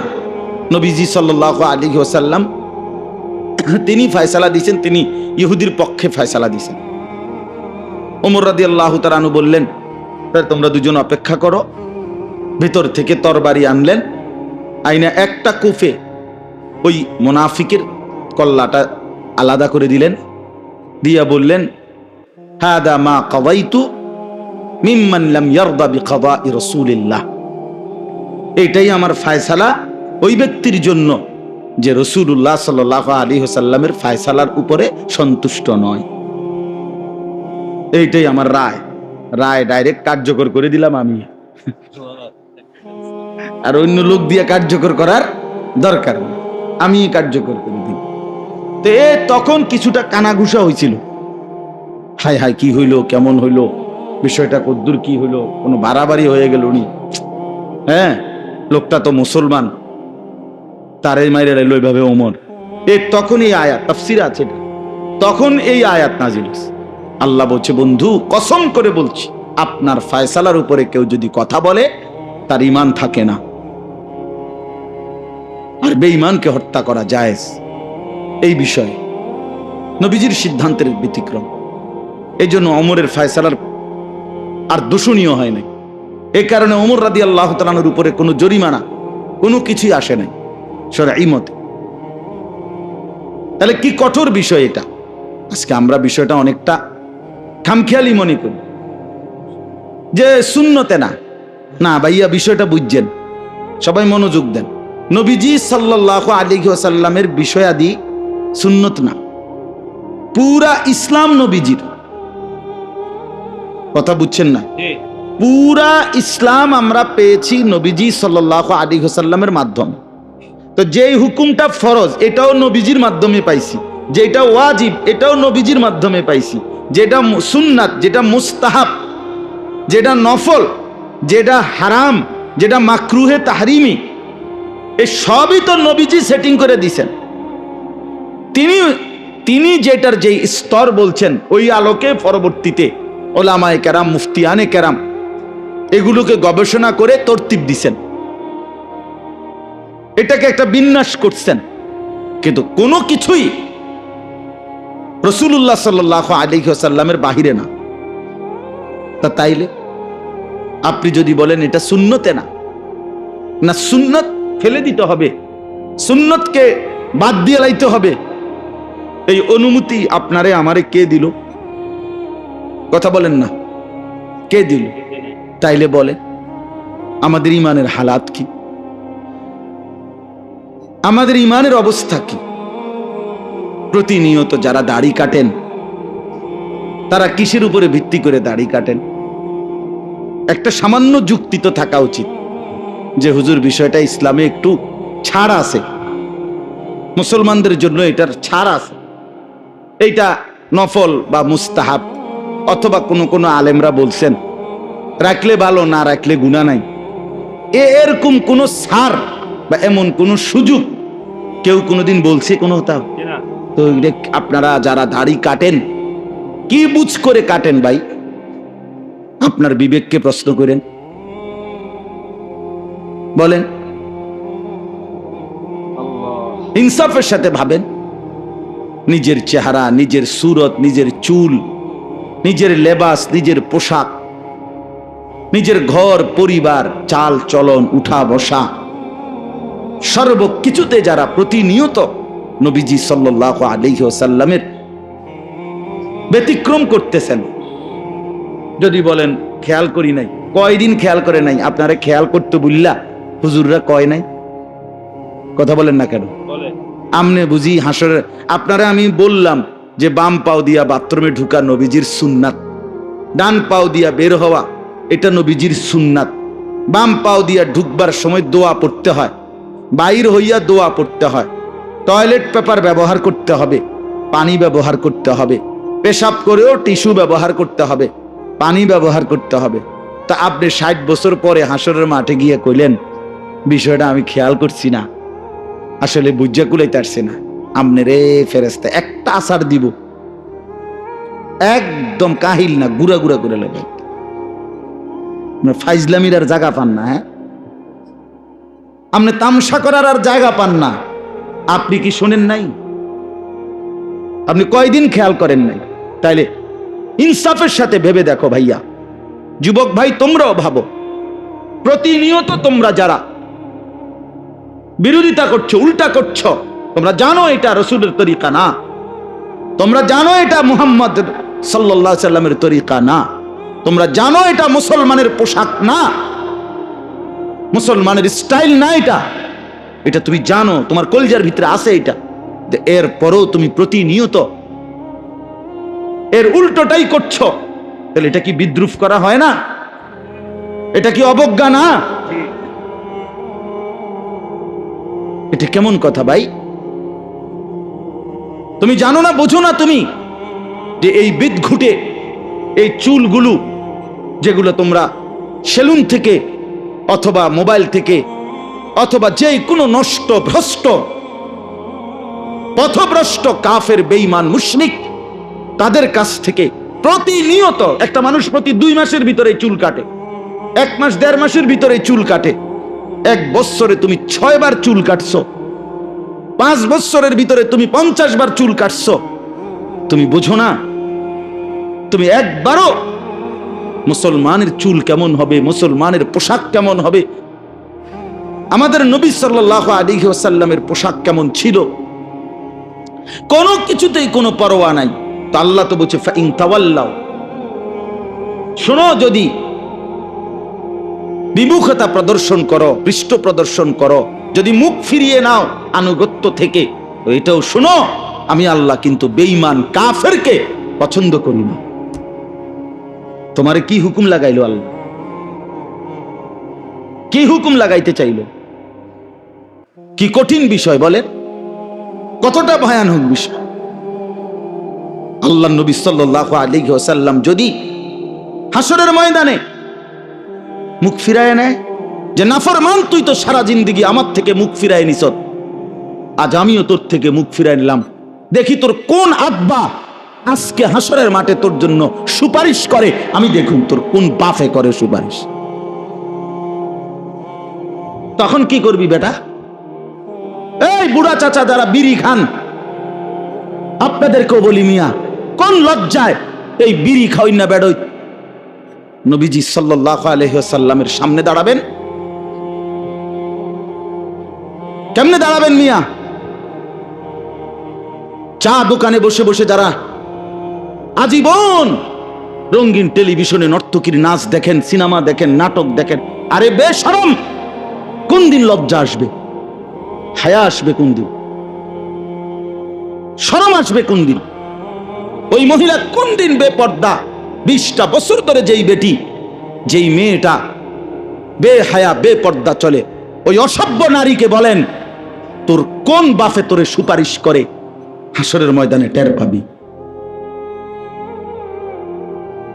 নবীজি সাল্লাল্লাহু আলাইহি ওয়াসাল্লাম তিনি ফয়সালা দিয়েছেন, তিনি ইহুদির পক্ষে ফয়সালা দিয়েছেন। ওমর রাদিয়াল্লাহু তাআলা আনহু বললেন, তোমরা দুজন অপেক্ষা করো। ভেতর থেকে তরবারি আনলেন, আইনা একটা কুফে ওই মুনাফিকের কল্লাটা আলাদা করে দিলেন, দিয়া বললেন হাদা মা কাদাইতু মিম্মান লাম ইয়ারদা বিকাদাই রাসূলিল্লাহ, এটাই আমার ফয়সালা ওই ব্যক্তির জন্য যে রাসূলুল্লাহ সাল্লাল্লাহু আলাইহি ওয়াসাল্লামের ফয়সালার উপরে সন্তুষ্ট নয়। এইটাই আমার রায়, রায় ডাইরেক্ট কার্যকর করে দিলাম আমি, আর অন্য লোক দিয়ে কার্যকর করার দরকার নেই, আমি কার্যকর করে দিই। তো তখন কিছুটা কানাঘুষা হয়েছিল, হায় হায় কি হইল, কেমন হইল, বিষয়টা কদ্দুর কি হইল, কোনো বাড়াবাড়ি হয়ে গেল নি, হ্যাঁ লোকটা তো মুসলমান, তারে মাইরে লাইল ওইভাবে ওমর। তখন এই আয়াত তাফসীরে আছে, তখন এই আয়াত নাজিল হয়েছে। আল্লাহ বলছে, বন্ধু কসম করে বলছি, আপনার ফয়সালার উপরে কেউ যদি কথা বলে তার ঈমান থাকে না, আর বেঈমানকে হত্যা করা জায়েজ। এই বিষয়ে নবীজির সিদ্ধান্তের ব্যতিক্রম, এই জন্য ওমরের ফয়সালার আর দূষণীয় হয় নাই। এই কারণে ওমর রাদিয়াল্লাহু তাআলার উপরে কোনো জরিমানা কোনো কিছুই আসে নাই শরঈ মতে। তাহলে কি কঠোর বিষয় এটা। আজকে আমরা বিষয়টা অনেকটা খামখেয়ালি মনে করি যে সুন্নতে না, না ভাইয়া বিষয়টা বুঝছেন, সবাই মনোযোগ দেন। নবীজি সাল্লাল্লাহু আলাইহি ওয়াসাল্লামের বিষয়াদি সুন্নত না, পুরা ইসলাম নবীজির, কথা বুঝছেন না? পুরা ইসলাম আমরা পেয়েছি নবীজি সাল্লাল্লাহু আলাইহি ওয়াসাল্লামের মাধ্যমে। তো যেই হুকুমটা ফরজ এটাও নবীজির মাধ্যমে পাইছি, যেটা ওয়াজিব এটাও নবীজির মাধ্যমে পাইছি, যেটা সুন্নাত, যেটা মুস্তাহাব, যেটা নফল, যেটা হারাম, যেটা মাকরুহে তাহরিমি, এই সবই তো নবীজি সেটিং করে দিছেন। তিনি যেটার যে স্তর বলছেন ওই আলোকে পরবর্তীতে ওলামায়ে কেরাম, মুফতিয়ানে কেরাম এগুলোকে গবেষণা করে তরতিব দিছেন, এটাকে একটা বিন্যাস করছেন। কিন্তু কোনো কিছুই রাসূলুল্লাহ সাল্লাল্লাহু আলাইহি ওয়াসাল্লামের বাহিরে না। তা তাইলে আপনি যদি বলেন এটা সুন্নতে না, না সুন্নত ফেলে দিতে হবে, সুন্নতকে বাদ দিয়ে লাইতে হবে, এই অনুমতি আপনারে আমারে কে দিল? কথা বলেন না, কে দিল? তাইলে বলে আমাদের ইমানের হালাত কি, আমাদের ইমানের অবস্থা কি? প্রতিনিয়ত যারা দাড়ি কাটেন তারা কিসের উপরে ভিত্তি করে দাড়ি কাটেন? একটা সামান্য যুক্তি তো থাকা উচিত যে হুজুর বিষয়টা ইসলামে একটু ছাড় আছে, মুসলমানদের জন্য এটার ছাড় আছে, এইটা নফল বা মুস্তাহাব, অথবা কোনো কোনো আলেমরা বলছেন রাখলে ভালো, না রাখলে গুনাহ নাই। এরকম কোনো ছাড় বা এমন কোনো সুযোগ কেউ কোনোদিন বলছে কোনো? তাও তো আপনারা যারা দাড়ি কাটেন কি বুঝ করে কাটেন ভাই? আপনার বিবেককে প্রশ্ন করেন, বলেন। ইনসাফের সাথে ভাবেন। নিজের চেহারা, নিজের সুরত, নিজের চুল, নিজের লেবাস, নিজের পোশাক, নিজের ঘর পরিবার, চাল চলন, উঠা বসা, সর্বকিছুতে যারা প্রতিনিয়ত নবীজি সাল্লাল্লাহু আলাইহি ওয়াসাল্লামের ব্যতিক্রম করতেছেন, যদি বলেন খেয়াল করি নাই, কয়দিন খেয়াল করে নাই? আপনারা খেয়াল করতে বললা হুজুররা কয় নাই? কথা বলেন না কেন? আমনে বুঝি হাসরের, আপনারা আমি বললাম যে বাম পাও দিয়া বাথরুমে ঢুকা নবীজির সুন্নাত, ডান পাও দিয়া বের হওয়া এটা নবীজির সুন্নাত, বাম পাও দিয়া ঢুকবার সময় দোয়া পড়তে হয়, বাইর হইয়া দোয়া পড়তে হয়, টয়লেট পেপার ব্যবহার করতে হবে, পানি ব্যবহার করতে হবে, পেশাব করেও টিস্যু ব্যবহার করতে হবে, পানি ব্যবহার করতে হবে। তা আপনি 60 বছর পরে হাসরের মাঠে গিয়ে কইলেন বিষয়টা আমি খেয়াল করছি না, আসলে বুঝা কুলাইতে পারছি না। আমনে রে ফেরেশতা একটা আসার দিব, একদম কাহিল না, গুড়া গুড়া করে লেগে ফাইজলামির আর জায়গা পান না। হ্যাঁ, আপনি তামসা করার আর জায়গা পান না। আপনি কি শোনেন নাই? আপনি কয়দিন খেয়াল করেন নাই? তাইলে ইনসাফের সাথে ভেবে দেখো ভাইয়া, যুবক ভাই তোমরাও ভাবো, প্রতিনিয়ত তোমরা যারা বিরোধিতা করছো, উল্টা করছো, তোমরা জানো এটা রাসূলের তরিকা না, তোমরা জানো এটা মুহাম্মদ সাল্লাল্লাহু আলাইহি সাল্লামের তরিকা না, তোমরা জানো এটা মুসলমানের পোশাক না, মুসলমানের স্টাইল না, এটা তুমি জানো, তোমার কলিজার ভিতরে আছে এটা। এরপরও তুমি প্রতিনিয়ত এর উল্টোটাই করছো, তাহলে এটা কি বিদ্রুপ করা হয় না? এটা কি অবজ্ঞা না? এটা কেমন কথা ভাই? তুমি জানো না, বোঝো না তুমি যে এই বিদঘুটে এই চুলগুলো যেগুলো তোমরা সেলুন থেকে অথবা মোবাইল থেকে অথবা যে কোনো নষ্ট ভ্রষ্ট পথভ্রষ্ট কাফের বেঈমান মুশরিক তাদের কাছ থেকে প্রতিনিয়ত, একটা মানুষ প্রতি 2 মাসের ভিতরে চুল কাটে, 1 মাস 1.5 মাসের ভিতরে চুল কাটে, 1 বছরে তুমি 6 বার চুল কাটছো, 5 বছরের ভিতরে তুমি 50 বার চুল কাটছো। তুমি বুঝো না? তুমি একবারও মুসলমানের চুল কেমন হবে, মুসলমানের পোশাক কেমন হবে, আমাদের নবী সাল্লাল্লাহু আলাইহি ওয়াসাল্লামের পোশাক কেমন ছিল, কোনো কিছুতেই কোনো পরোয়া নাই। তো আল্লাহ তো বলছে ফাইন তাওয়াল্লাও, শোনো, যদি বিমুখতা প্রদর্শন করো, পৃষ্ঠ প্রদর্শন করো, যদি মুখ ফিরিয়ে নাও আনুগত্য থেকে, তো এটাও শোনো আমি আল্লাহ কিন্তু বেঈমান কাফেরকে পছন্দ করি না। তোমারে কি হুকুম লাগাইলো আল্লাহ? কি হুকুম লাগাইতে চাইলো? কি কঠিন বিষয় বলেন, কতটা ভয়ানক বিষয়। আল্লাহ নবী সাল্লাল্লাহু আলাইহি ওয়াসাল্লাম যদি হাসরের ময়দানে মুখ ফিরায় নেয় যে নাফরমান তুই তো সারা জিন্দেগি আমার থেকে মুখ ফিরায় নিছ, আজ আমিও তোর থেকে মুখ ফিরায় নিলাম, দেখি তোর কোন আব্বা আজকে হাসরের মাঠে তোর জন্য সুপারিশ করে, আমি দেখুন তোর কোন বাপে করে সুপারিশ। তখন কি করবি বেটা? এই বুড়া চাচা যারা বিড়ি খান, আপনাদেরকেও বলি মিয়া, কোন লজ্জায় এই বিড়ি খাওয়াই না বেড়ই নবীজি সাল্লাল্লাহু আলাইহি ওয়াসাল্লামের সামনে দাঁড়াবেন? কেমনে দাঁড়াবেন মিয়া? চা দোকানে বসে বসে যারা আজীবন রঙিন টেলিভিশনে নর্তকীর নাচ দেখেন, সিনেমা দেখেন, নাটক দেখেন, আরে বেশরম, কোন দিন লজ্জা আসবে, হায়া আসবে কোন দিন, শরম আসবে কোন দিন? ওই মহিলা কোন দিন বেপর্দা, 20টা বছর ধরে যেই বেটি, যেই মেয়েটা বেহায়া বেপর্দা চলে, ওই অসভ্য নারীকে বলেন তোর কোন বাপে তোরে সুপারিশ করে, হাসরের ময়দানে টের পাবি।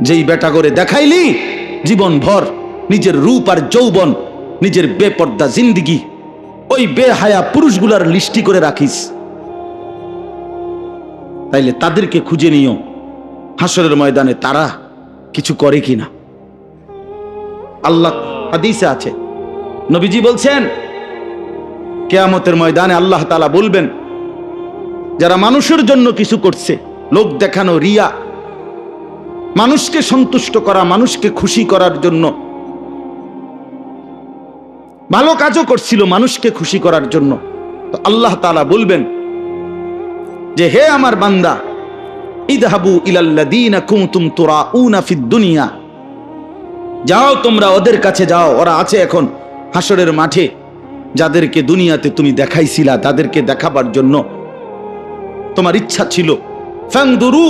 যেই বেটা করে দেখাইলি জীবন ভর নিজের রূপ আর যৌবন, নিজের বেপর্দা জিন্দিগি, ওই বেহায়া পুরুষগুলার লিস্টি করে রাখিস, তাইলে তাদেরকে খুঁজে নিও হাসরের ময়দানে তারা কিছু করে কিনা। আল্লাহ হাদিসে আছে, নবীজি বলছেন কিয়ামতের ময়দানে আল্লাহ তাআলা বলবেন, যারা মানুষের জন্য কিছু করছে, লোক দেখানো, রিয়া, মানুষকে সন্তুষ্ট করা, মানুষকে খুশি করার জন্য, ভালো কাজও করছিল মানুষকে খুশি করার জন্য, তো আল্লাহ তাআলা বলবেন যে হে আমার বান্দা, ইযহাবু ইলাল্লাযীনা কুনতুম তুরাউনা ফিদ দুনিয়া, যাও তোমরা ওদের কাছে যাও, ওরা আছে এখন হাসরের মাঠে, যাদেরকে দুনিয়াতে তুমি দেখাইছিলা, তাদেরকে দেখাবার জন্য তোমার ইচ্ছা ছিল। ফানদুরু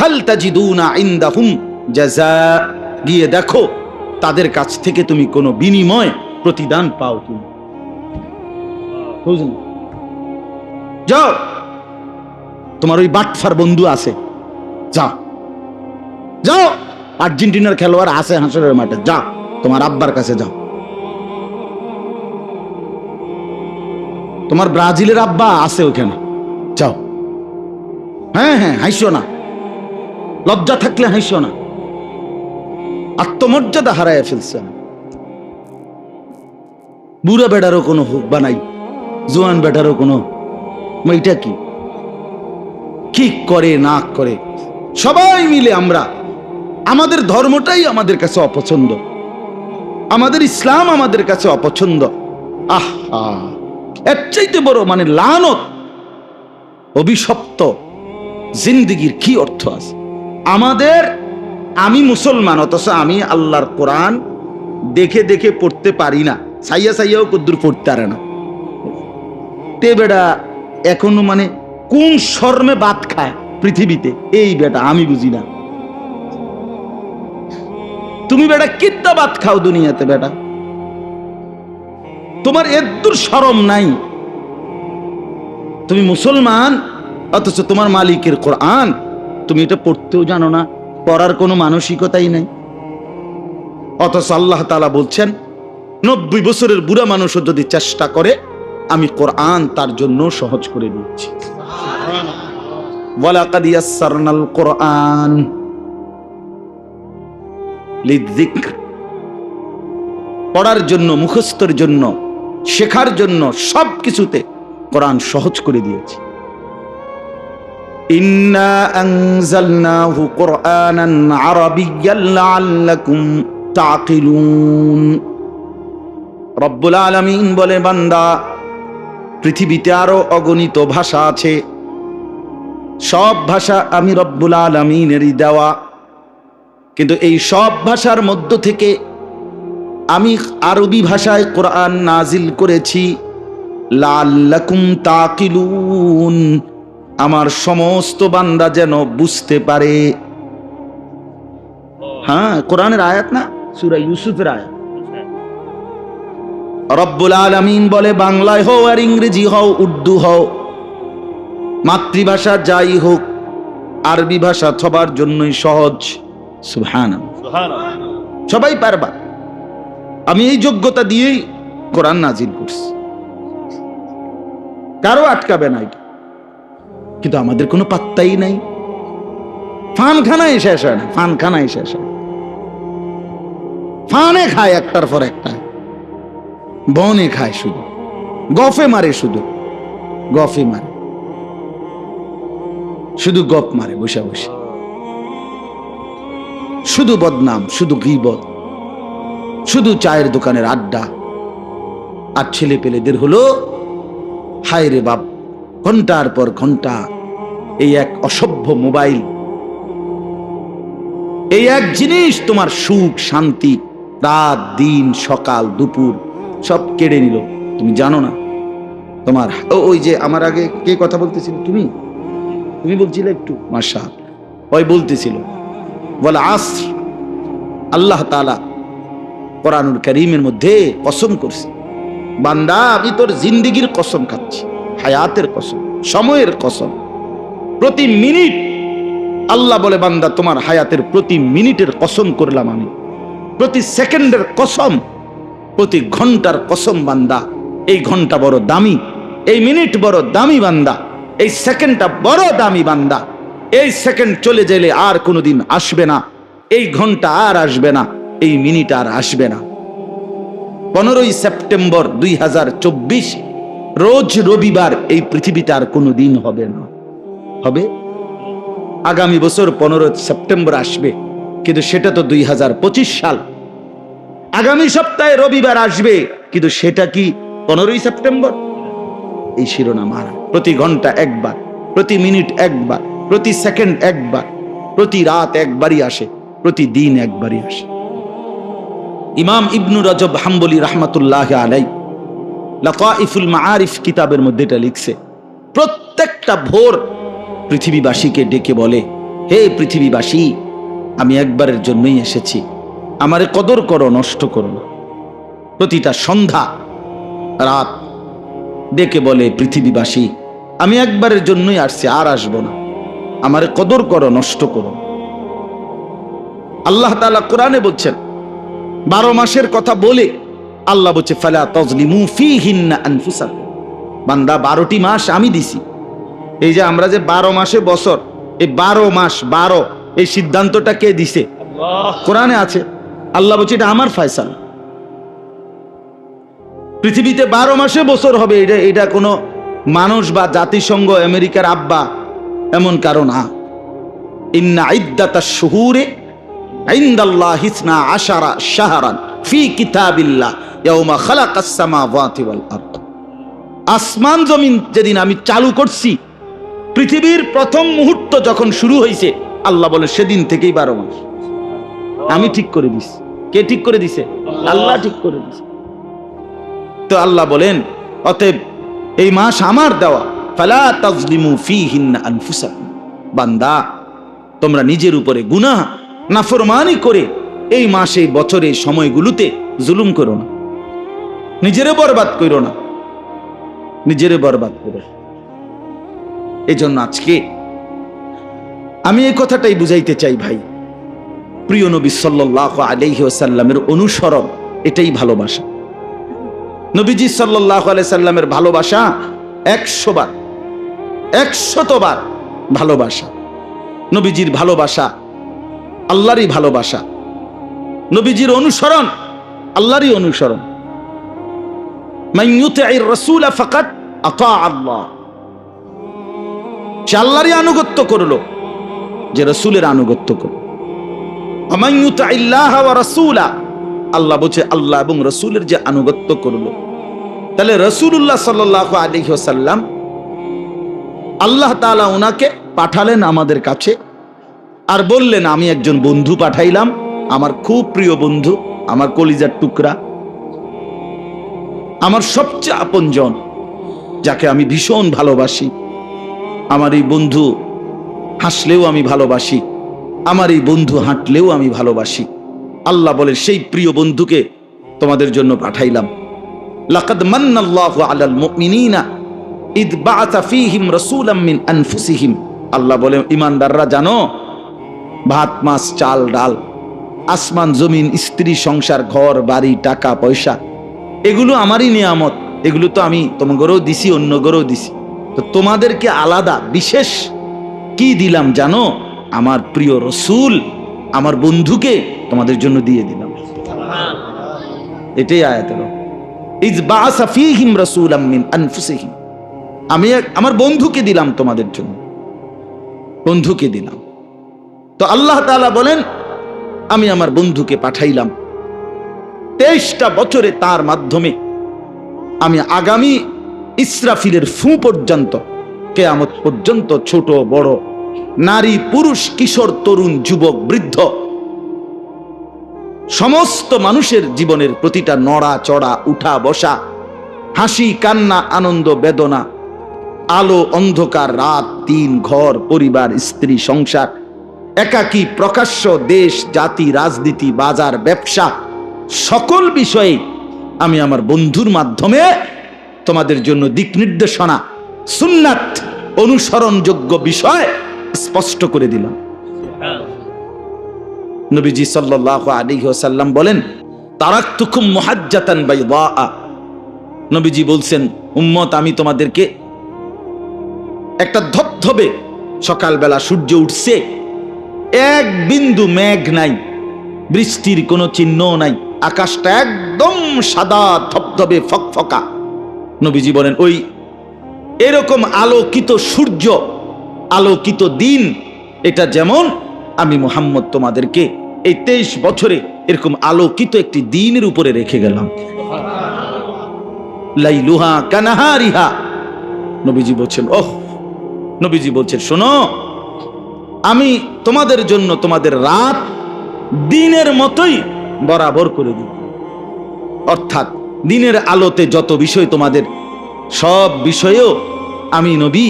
হাল তাজিদুনা ইনদাহুম জাযা, গিয়ে দেখো তাদের কাছ থেকে তুমি কোনো বিনিময়, প্রতিদান পাও তুমি। বুঝলেন? যাও, তোমার ওই বাটফার বন্ধু আছে, যাও যাও, আর্জেন্টিনার খেলোয়াড় আছে হাসরের মাঠে, যাও তোমার আব্বার কাছে যাও, তোমার ব্রাজিলের আব্বা আছে ওখানে, যাও। হ্যাঁ হ্যাঁ, হাসিও না, লজ্জা থাকলে হাসিও না, আত্মমর্যাদা হারায় ফেলছে। বুড়া বেটারও কোনো বানাই, জোয়ান বেটারও কোনো, এটা কি কি করে না করে, সবাই মিলে আমরা, আমাদের ধর্মটাই আমাদের কাছে অপছন্দ, আমাদের ইসলাম আমাদের কাছে অপছন্দ। আহা, এর চাইতে বড় মানে লানত, অভিশপ্ত জিন্দেগির কি অর্থ আছে আমাদের? আমি মুসলমান, অথচ আমি আল্লাহর কোরআন দেখে দেখে পড়তে পারি না, সাইয়া সাইয়াও কদ্দুর পড়তে পারে না। তে বেটা এখনো মানে কোন শর্মে ভাত খায় পৃথিবীতে, এই বেটা আমি বুঝি না। তুমি বেটা কিত্তা ভাত খাও দুনিয়াতে বেটা, তোমার এদ্দুর শরম নাই। তুমি মুসলমান, অথচ তোমার মালিকের কোরআন তুমি এটা পড়তেও জানো না, পড়ার কোনো মানসিকতাই নাই। অথচ আল্লাহ তাআলা বলছেন 90 বছরের বুড়া মানুষও যদি চেষ্টা করে, আমি কোরআন তার জন্য সহজ করে দিচ্ছি। ওয়ালাকাদ ইয়াসসারনাল কোরআন লিযিকর, পড়ার জন্য, মুখস্থের জন্য, শেখার জন্য, সব কিছুতে কোরআন সহজ করে দিয়েছি। ইন্না আনজালনাহু কুরআনান আরাবিয়্যান লাআল্লাকুম তাকিলুন। রব্বুল আলামিন বলে, বান্দা, পৃথিবীতে আরো অগণিত ভাষা আছে, সব ভাষা আমি রব্বুল আলামিনেরই দেওয়া, কিন্তু এই সব ভাষার মধ্য থেকে আমি আরবি ভাষায় কোরআন নাজিল করেছি, লাআল্লাকুম তাকিলুন, আমার সমস্ত বান্দা যেন বুঝতে পারে। হ্যাঁ, কোরআনের আয়াত না, সূরা ইউসুফের আয়াত। রব্বুল আলামিন বলে, বাংলায় হও আর ইংরেজি হও, উর্দু হও, মাতৃভাষা যাই হোক, আরবি ভাষা সবার জন্যই সহজ। সুবহানাল্লাহ, সবাই পারবা। আমি এই যোগ্যতা দিয়েই কোরআন নাজিল করছি, কারো আটকাবে না এটা। কিন্তু আমাদের কোনো পাত্তাই নাই, ফানখানায় শেষ হয় না, ফানখানায় শেষ হয়, ফানে খায় একটার পর একটা, বনে খায়, শুধু গফে মারে, শুধু গফে মারে, শুধু গপ মারে বসে বসে, শুধু বদনাম, শুধু গীবত, শুধু চায়ের দোকানের আড্ডা। আর ছেলে পেলেদের হলো হায় রে বাপ, ঘন্টার পর ঘন্টা এই এক অসভ্য মোবাইল, এই এক জিনিস তোমার সুখ শান্তি, রাত দিন সকাল দুপুর সব কেড়ে নিল। তুমি জানো না তোমার, ওই যে আমার আগে কে কথা বলতেছিল, তুমি বলছিলে একটু, মাশাআল্লাহ, ওই বলতেছিল, বলে আসর, আল্লাহ তাআলা কোরআনুল কারীমের মধ্যে কসম করছে, বান্দা আমি তোর জিন্দেগির কসম খাচ্ছি, হায়াতের কসম, সময়ের কসম, প্রতি মিনিট। আল্লাহ বলে, বান্দা তোমার হায়াতের প্রতি মিনিটের কসম করলাম আমি, প্রতি সেকেন্ডের কসম, প্রতি ঘন্টার কসম। বান্দা এই ঘন্টা বড় দামি, এই মিনিট বড় দামি বান্দা, এই সেকেন্ডটা বড় দামি বান্দা। এই সেকেন্ড চলে গেলে আর কোনোদিন আসবে না, এই ঘন্টা আর আসবে না, এই মিনিট আর আসবে না। 15ই সেপ্টেম্বর 2024 রোজ রবিবার এই পৃথিবীতে আর কোনো দিন হবে না। হবে আগামী বছর 15 সেপ্টেম্বর আসবে, কিন্তু সেটা তো 2025 সাল। আগামী সপ্তাহে রবিবার আসবে, কিন্তু সেটা কি 15ই সেপ্টেম্বর? এই শিরোনাম আর প্রতি ঘন্টা একবার, প্রতি মিনিট একবার, প্রতি সেকেন্ড একবার, প্রতি রাত একবারই আসে, প্রতিদিন একবারই আসে। ইমাম ইবনু রজব হাম্বলি রাহমাতুল্লাহ আলাইহি লাতাইফুল মাআরিফ কিতাবের মধ্যে এটা লিখছে, প্রত্যেকটা ভোর পৃথিবীবাসীকে ডেকে বলে, হে পৃথিবীবাসী, আমি একবারের জন্যই এসেছি, আমারে কদর করো, নষ্ট করো না। প্রতিটা সন্ধ্যা রাত ডেকে বলে, পৃথিবীবাসী, আমি একবারের জন্যই আসছি, আর আসবো না, আমারে কদর করো, নষ্ট করো। আল্লাহ তাআলা কোরআনে বলছেন, 12 মাসের কথা বলে আল্লাহ বলছে, ফালা তাজলিমু ফীহিন্না আনফুসাকুম, বান্দা 12টি মাস আমি দিছি। এই যে আমরা যে 12 মাসে বছর, এই 12 মাস 12, এই সিদ্ধান্তটা কে দিছে? কোরআনে আছে। আল্লাহ বলছে এটা আমার ফয়সালা। পৃথিবীতে 12 মাসে বছর হবে, এটা কোনো মানুষ বা জাতিসংঘ, আমেরিকার আব্বা এমন কারণ না। ইন্না ইদ্দাতাশ শুহুরি ইনদাল্লাহি 12 শাহরান ফি কিতাবিল্লাহ ইয়াওমা খালাকাস সামাওয়াতি ওয়াল আরদ। আসমান জমিন যেদিন আমি চালু করছি, পৃথিবীর প্রথম মুহূর্ত যখন শুরু হয়েছে, আল্লাহ বলে সেদিন থেকেই 12 মাস আমি ঠিক করে দিছি। কে ঠিক করে দিছে? আল্লাহ ঠিক করে দিছে। তো আল্লাহ বলেন, অতএব এই মাস আমার দেওয়া, ফালা তাজলিমু ফীহিন্না আনফুসাকুম, বান্দা তোমরা নিজের উপরে গুনাহ নাফরমানি করে এই মাসে, বছরে, সময়গুলোতে জুলুম করো না, নিজেরে বরবাদ করো না, নিজেরে বরবাদ করো। এই জন্য আজকে আমি এই কথাটাই বুঝাইতে চাই, ভাই, প্রিয় নবী সাল্লাল্লাহু আলাইহি ওয়াসাল্লামের অনুসরণ এটাই ভালোবাসা। নবীজি সাল্লাল্লাহু আলাইহি সাল্লামের ভালোবাসা 100 বার, 100 বার ভালোবাসা। নবীজির ভালোবাসা আল্লাহরই ভালোবাসা, নবীজির অনুসরণ আল্লাহরই অনুসরণ। মান ইউতি'র রাসূল ফাকাদ আতা আল্লাহ, সে আল্লাহরই আনুগত্য করলো, যে রাসূলের আনুগত্য করলো। মান ইউতি'ল্লাহ ওয়া রাসূলা, আল্লাহ বলছে আল্লাহ এবং রাসূলের যে আনুগত্য করলো। তাহলে রাসূলুল্লাহ সাল্লাল্লাহু আলাইহি ওয়াসাল্লাম, আল্লাহ তাআলা ওনাকে পাঠালেন আমাদের কাছে, আর বললেন আমি একজন বন্ধু পাঠাইলাম, আমার খুব প্রিয় বন্ধু, আমার কলিজার টুকরা, আমার সবচেয়ে আপনজন, যাকে আমি ভীষণ ভালোবাসি। আমার এই বন্ধু হাসলেও আমি ভালোবাসি, আমার এই বন্ধু হাঁটলেও আমি ভালোবাসি। আল্লাহ বলে সেই প্রিয় বন্ধুকে তোমাদের জন্য পাঠাইলাম। লাকাদ মান্নাল্লাহু আলাল মুমিনিনা ইদ বাআসা ফীহিম রাসূলাম মিন আনফুসিহিম। আল্লাহ বলে, ঈমানদাররা জানো, ভাত মাছ চাল ডাল, আসমান জমিন, স্ত্রী সংসার, ঘর বাড়ি, টাকা পয়সা, এগুলো আমারই নিয়ামত, এগুলো তো আমি তোমাদেরও দিছি, অন্য গরেও দিছি। তো তোমাদেরকে আলাদা বিশেষ কি দিলাম জানো? আমার প্রিয় রসুল, আমার বন্ধুকে তোমাদের জন্য দিয়ে দিলাম। এটাই আয়াতের ইজ বাআসা ফীহিম রাসূলাম মিন আনফুসিহিম, আমি আমার বন্ধুকে দিলাম তোমাদের জন্য, বন্ধুকে দিলাম। তো আল্লাহ তাআলা বলেন, আমি আমার বন্ধুকে পাঠাইলাম 23টা বছরে, তার মাধ্যমে আমি আগামী ইসরাফিলের ফু পর্যন্ত, কিয়ামত পর্যন্ত, ছোট বড়, নারী পুরুষ, কিশোর তরুণ, যুবক বৃদ্ধ, সমস্ত মানুষের জীবনের প্রতিটা নড়া চড়া, উঠা বসা, হাসি কান্না, আনন্দ বেদনা, আলো অন্ধকার, রাত দিন, ঘর পরিবার, স্ত্রী সংসার, একাকী প্রকাশ্য, দেশ জাতি রাজনীতি বাজার ব্যবসা, সকল বিষয়ে আমি আমার বন্ধুর মাধ্যমে তোমাদের জন্য দিক নির্দেশনা, সুন্নাত, অনুসরণযোগ্য বিষয় স্পষ্ট করে দিলাম। নবীজি সাল্লাল্লাহু আলাইহি ওয়াসাল্লাম বলেন, তারাকতুকুম মুহাজ্জাতান বাইদা, নবীজি বলছেন, উম্মত, আমি তোমাদেরকে একটা ধবধবে, সকালবেলা সূর্য উঠছে, এক বিন্দু মেঘ নাই, বৃষ্টির কোনো চিহ্ন নাই, আকাশটা একদম সাদা ধবধবে ফকফকা, নবীজি বলেন ওই এরকম আলোকিত সূর্য, আলোকিত দিন, এটা যেমন আমি মুহাম্মদ তোমাদেরকে এই 23 বছরে এরকম আলোকিত একটি দিনের উপরে রেখে গেলাম। লাইলুহা কানাহারিহা। নবীজি বলছেন নবীজি বলছেন শোনো, আমি তোমাদের জন্য তোমাদের রাত দিনের মতোই বরাবর করে দিব। অর্থাৎ দিনের আলোতে যত বিষয় তোমাদের, সব বিষয়েও আমি নবী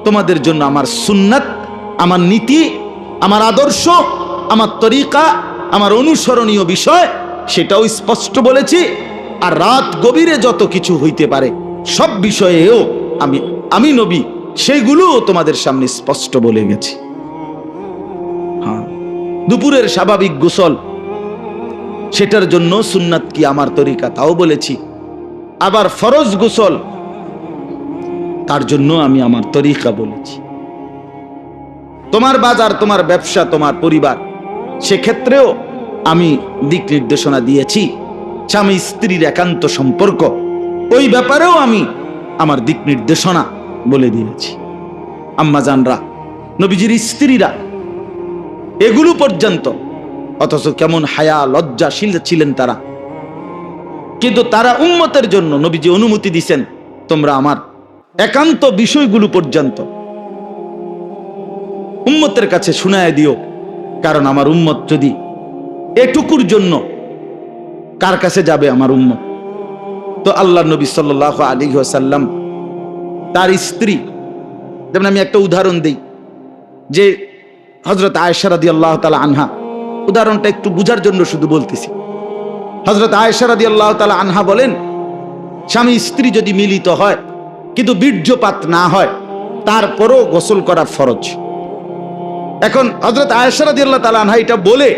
তোমাদের জন্য আমার সুন্নাত, আমার নীতি, আমার আদর্শ, আমার তরিকা, আমার অনুসরণীয় বিষয় সেটাও স্পষ্ট বলেছি। আর রাত গভীরে যত কিছু হইতে পারে সব বিষয়েও আমি নবী সেগুলো তোমাদের সামনে স্পষ্ট বলে গেছি। হ্যাঁ, দুপুরের স্বাভাবিক গোসল, সেটার জন্য সুন্নাত কি আমার তরিকা তাও বলেছি। আবার ফরজ গোসল, তার জন্য আমি আমার তরিকা বলেছি। তোমার বাজার, তোমার ব্যবসা, তোমার পরিবার, সেক্ষেত্রেও আমি দিক নির্দেশনা দিয়েছি। স্বামী স্ত্রীর একান্ত সম্পর্ক, ওই ব্যাপারেও আমি আমার দিক নির্দেশনা বলে দিয়েছি। আম্মা জানরা, নবীজির স্ত্রীরা এগুলো পর্যন্ত, অথচ কেমন হায়া লজ্জাশীল ছিলেন তারা, কিন্তু তারা উম্মতের জন্য নবীজি অনুমতি দিছেন তোমরা আমার একান্ত বিষয়গুলো পর্যন্ত উম্মতের কাছে শুনায় দিও। কারণ আমার উম্মত যদি এটুকুর জন্য কার কাছে যাবে আমার উম্মত? তো আল্লাহ নবী সাল্লাল্লাহু আলাইহি ওয়াসাল্লাম তার স্ত্রী, যেমন আমি একটা উদাহরণ দেই, যে হযরত আয়েশা রাদিয়াল্লাহু তাআলা আনহা, উদাহরণটা একটু বুঝার জন্য শুধু বলতেছি। হযরত আয়েশা রাদিয়াল্লাহু তাআলা আনহা বলেন, স্বামী স্ত্রী যদি মিলিত হয় কিন্তু বীর্যপাত না হয়, তারপরও গোসল করা ফরজ। এখন হযরত আয়েশা রাদিয়াল্লাহু তাআলা আনহা এটা বলে,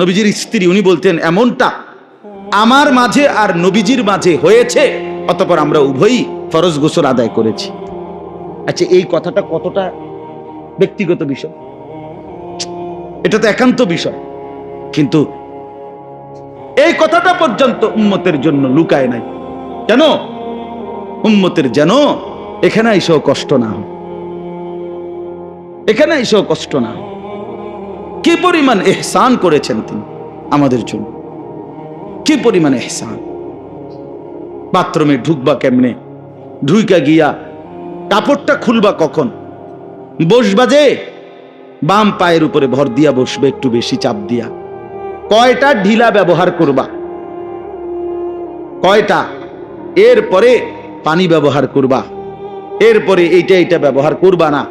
নবীজির স্ত্রী, উনি বলতেন এমনটা আমার মাঝে আর নবীজির মাঝে হয়েছে, অতঃপর আমরা উভয়ই ফরজ গোসল আদায় করেছি। আচ্ছা, এই কথাটা কতটা ব্যক্তিগত বিষয়? এটা তো একান্ত বিষয়, কিন্তু এই কথাটা পর্যন্ত উম্মতের জন্য লুকায় নাই। কেন? উম্মতের যেন এখানে এসেও কষ্ট না হয়, এখানে এসেও কষ্ট না হয়। কি পরিমাণ ইহসান করেছেন তিনি আমাদের জন্য, কি পরিমাণ ইহসান। বাথরুমে ঢুকবা কেমনে, ঢুইকা গিয়া কাপড়টা খুলবা কখন, বসবা যে বাম পায়ের উপরে ভর দিয়া বসবে, একটু বেশি চাপ দিয়া। কয়টা ঢিলা ব্যবহার করবা, কয়টা, এরপরে পানি ব্যবহার করবা, এরপরে এইটা ব্যবহার করবা না,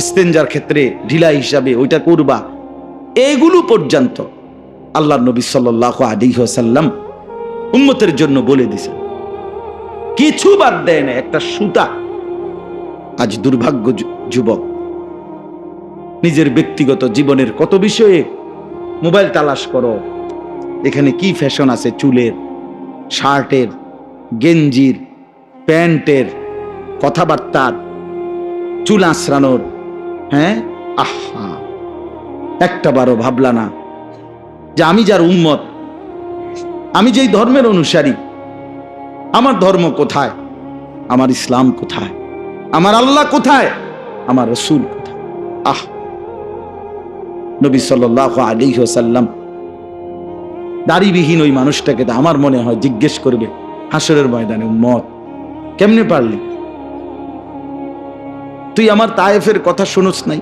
ইস্তেঞ্জার ক্ষেত্রে ঢিলা হিসাবে ওইটা করবা। এগুলো পর্যন্ত আল্লাহ নবী সাল্লাল্লাহু আলাইহি ওয়াসাল্লাম উম্মতের জন্য বলে দিয়েছেন, কিছু বাদ দেয় না, একটা সুতা। আজ দুর্ভাগ্য যুবক নিজের ব্যক্তিগত জীবনের কত বিষয়ে মোবাইল তালাশ করো, এখানে কি ফ্যাশন আছে, চুলের, শার্টের, গেঞ্জির, প্যান্টের, কথাবার্তার, চুল আঁচড়ানোর। হ্যাঁ, আহা, একটা বারও ভাবলা না যে আমি যার উম্মত, আমি যেই ধর্মের অনুসারী, আমার ধর্ম কোথায়, আমার ইসলাম কোথায়, আমার আল্লাহ কোথায়, আমার রাসূল কোথায়? আহ, নবী সাল্লাল্লাহু আলাইহি ওয়াসাল্লাম দাড়িবিহীন ওই মানুষটাকে তো আমার মনে হয় জিজ্ঞেস করবে হাসরের ময়দানে, উম্মত কেমনে পারলি? তুই আমার তায়েফের কথা শুনোস নাই?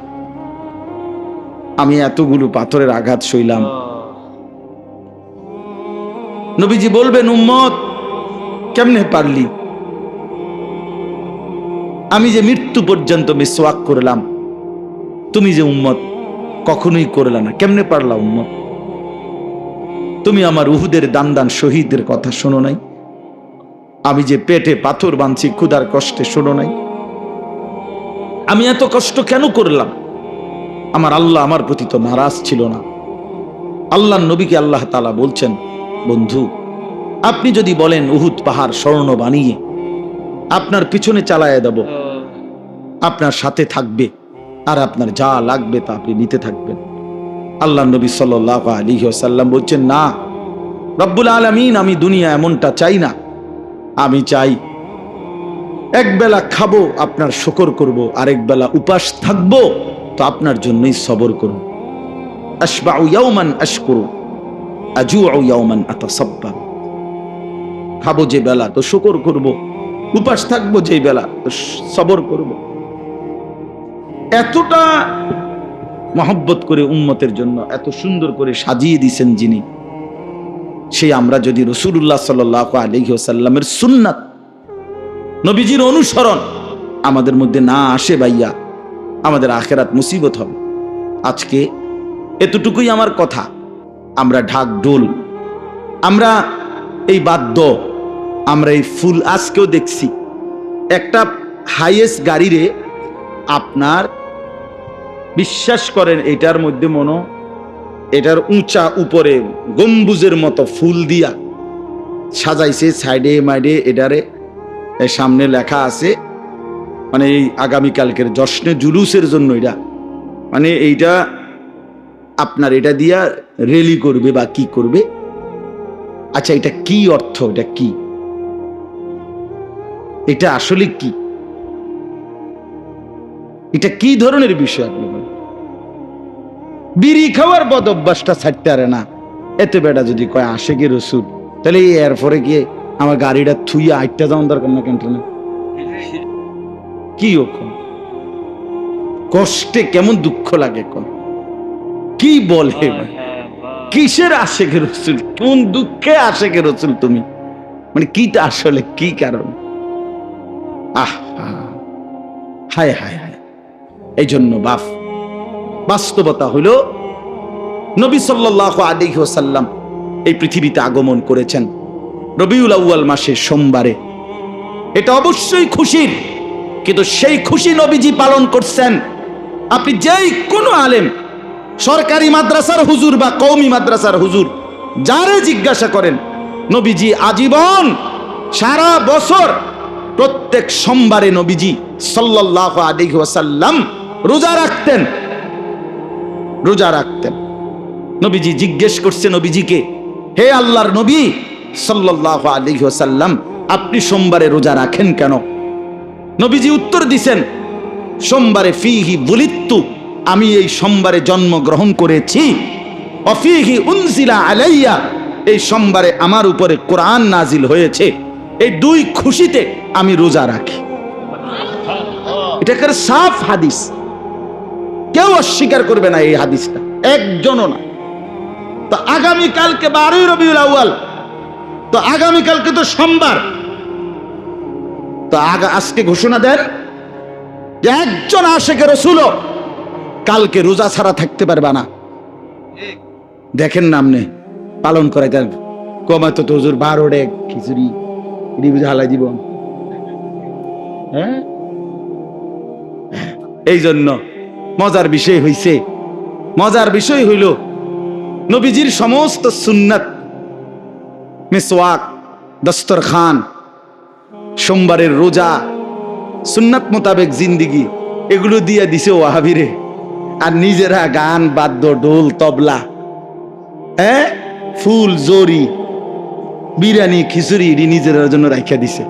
আমি এতগুলো পাথরের আঘাত সইলাম। নবীজি বলবেন, উম্মত কেমনে পারলি? আমি যে মৃত্যু পর্যন্ত মিসওয়াক করলাম, তুমি যে উম্মত কখনোই করলা না, কেমনে পারলা উম্মত? তুমি আমার উহুদের দান শহীদের কথা শোনো নাই? আমি যে পেটে পাথর বাঁধছি ক্ষুধার কষ্টে, শোনো নাই? আমি এত কষ্ট কেন করলাম? আমার আল্লাহ আমার প্রতি তো নারাজ ছিল না। আল্লাহর নবীকে আল্লাহ তাআলা বলছেন, বন্ধু আপনি যদি বলেন উহুদ পাহাড় স্বর্ণ বানিয়ে আপনার পিছনে চালায় দেব, আপনার সাথে থাকবে, আর আপনার যা লাগবে তা আপনি নিতে থাকবেন। আল্লাহর নবী সাল্লাল্লাহু আলাইহি ওয়াসাল্লাম বলছেন, না রব্বুল আলামিন, আমি দুনিয়া এমনটা চাই না। আমি চাই একবেলা খাবো আপনার শুকর করব, আরেক বেলা উপাস থাকবো তো আপনার জন্যই সবর করব। আশবাউ ইয়াওমান আশকুরু আজুউ ইয়াওমান আতাসাব্বার। খাবো যে বেলা তো শুকর করব, উপাস থাকবো যে বেলা তো সবর করব। এতটা মহব্বত করে উম্মতের জন্য এত সুন্দর করে সাজিয়ে দিয়েছেন যিনি, সেই আমরা যদি রাসূলুল্লাহ সাল্লাল্লাহু আলাইহি ওয়াসাল্লামের সুন্নাত নবীজির অনুসরণ আমাদের মধ্যে না আসে ভাইয়া, আমাদের আখিরাত মুসিবত হবে। আজকে এতটুকুই আমার কথা। আমরা ঢাক ঢোল, আমরা এই বাদ্য, আমরা এই ফুল, আজকেও দেখছি একটা হাইয়েস্ট গাড়িরে আপনার বিশ্বাস করেন এটার মধ্যে এটার উঁচা উপরে গম্বুজের মতো ফুল দিয়া সাজাইছে, সাইডে মাইডে এটারে সামনে লেখা আছে মানে এই আগামীকালকের জশ্নে জুলুসের জন্য এটা মানে এইটা আপনার এটা দিয়া রেলি করবে বা কি করবে। আচ্ছা এটা কি অর্থ, এটা কি, এটা আসলে কি, এটা কি ধরনের বিষয়? আপনি বলেন বিড়ি খাওয়ার বদ অভ্যাসটা ছাড়তে পারে না, এতে বেটা যদি কয় আশেকে রসুল, তাহলে এরপরে গিয়ে আমার গাড়িটা থুইয়া আইটা যাওয়ার দরকার না কেন? কি ওখান কষ্টে কেমন দুঃখ লাগে, কোন কি বলে, কিসের আশেকে রসুল, কোন দুঃখে আশেকে রসুল তুমি, মানে কিটা আসলে কি কারণ? হায় হায় হায়। এই জন্য বাস্তবতা হইল নবী সাল্লাল্লাহু আলাইহি ওয়াসাল্লাম এই পৃথিবীতে আগমন করেছেন রবিউল আউয়াল মাসের সোমবারে। এটা অবশ্যই খুশির, কিন্তু সেই খুশি নবীজি পালন করছেন। আপনি যেই কোনো আলেম, সরকারি মাদ্রাসার হুজুর বা কওমি মাদ্রাসার হুজুর, যারে জিজ্ঞাসা করেন, নবীজি আজীবন সারা বছর প্রত্যেক সোমবারে নবীজি সাল্লাল্লাহু আলাইহি ওয়াসাল্লাম রোজা রাখতেন। নবীজি জিজ্ঞেস করছে নবীজিকে, হে আল্লাহর নবী সাল্লাল্লাহু আলাইহি ওয়াসাল্লাম, আপনি সোমবারে রোজা রাখেন কেন? নবীজি উত্তর দিছেন, সোমবারে ফিহি বুলিত্তু, আমি এই সোমবারে জন্মগ্রহণ করেছি, অফিহি উনজিলা আলাইয়া, এই সোমবারে আমার উপরে কোরআন নাজিল হয়েছে, এই দুই খুশিতে আমি রোজা রাখি। এটা একটা সাফ হাদিস, কেউ অস্বীকার করবে না এই হাদিসটা, একজনও না। তো আগামীকালকে 12 রবিউল আউয়াল, তো আগামীকালকে তো সোমবার, তো আজকে ঘোষণা দেন যে একজন আশিকে রাসূল কালকে রোজা ছাড়া থাকতে পারবে না। দেখেন না আপনি পালন করে দেন, কমাতো তো হুজুর 12 ডে খিচুড়ি হালাই দিব। হ্যাঁ, এই জন্য মজার বিষয় হইল নবীজির সমস্ত সুন্নাত, মিসওয়াক, দস্তরখান, সোমবারের রোজা, সুন্নাত মোতাবেক জিন্দিগি, এগুলো দিয়ে দিছে ওয়াহাবিরে। আর নিজেরা গান, বাদ্য, ঢোল, তবলা, ফুল, জরি, বিরিয়ানি, খিচুড়ি নিজেরা জন্য রাখিয়া দিছে।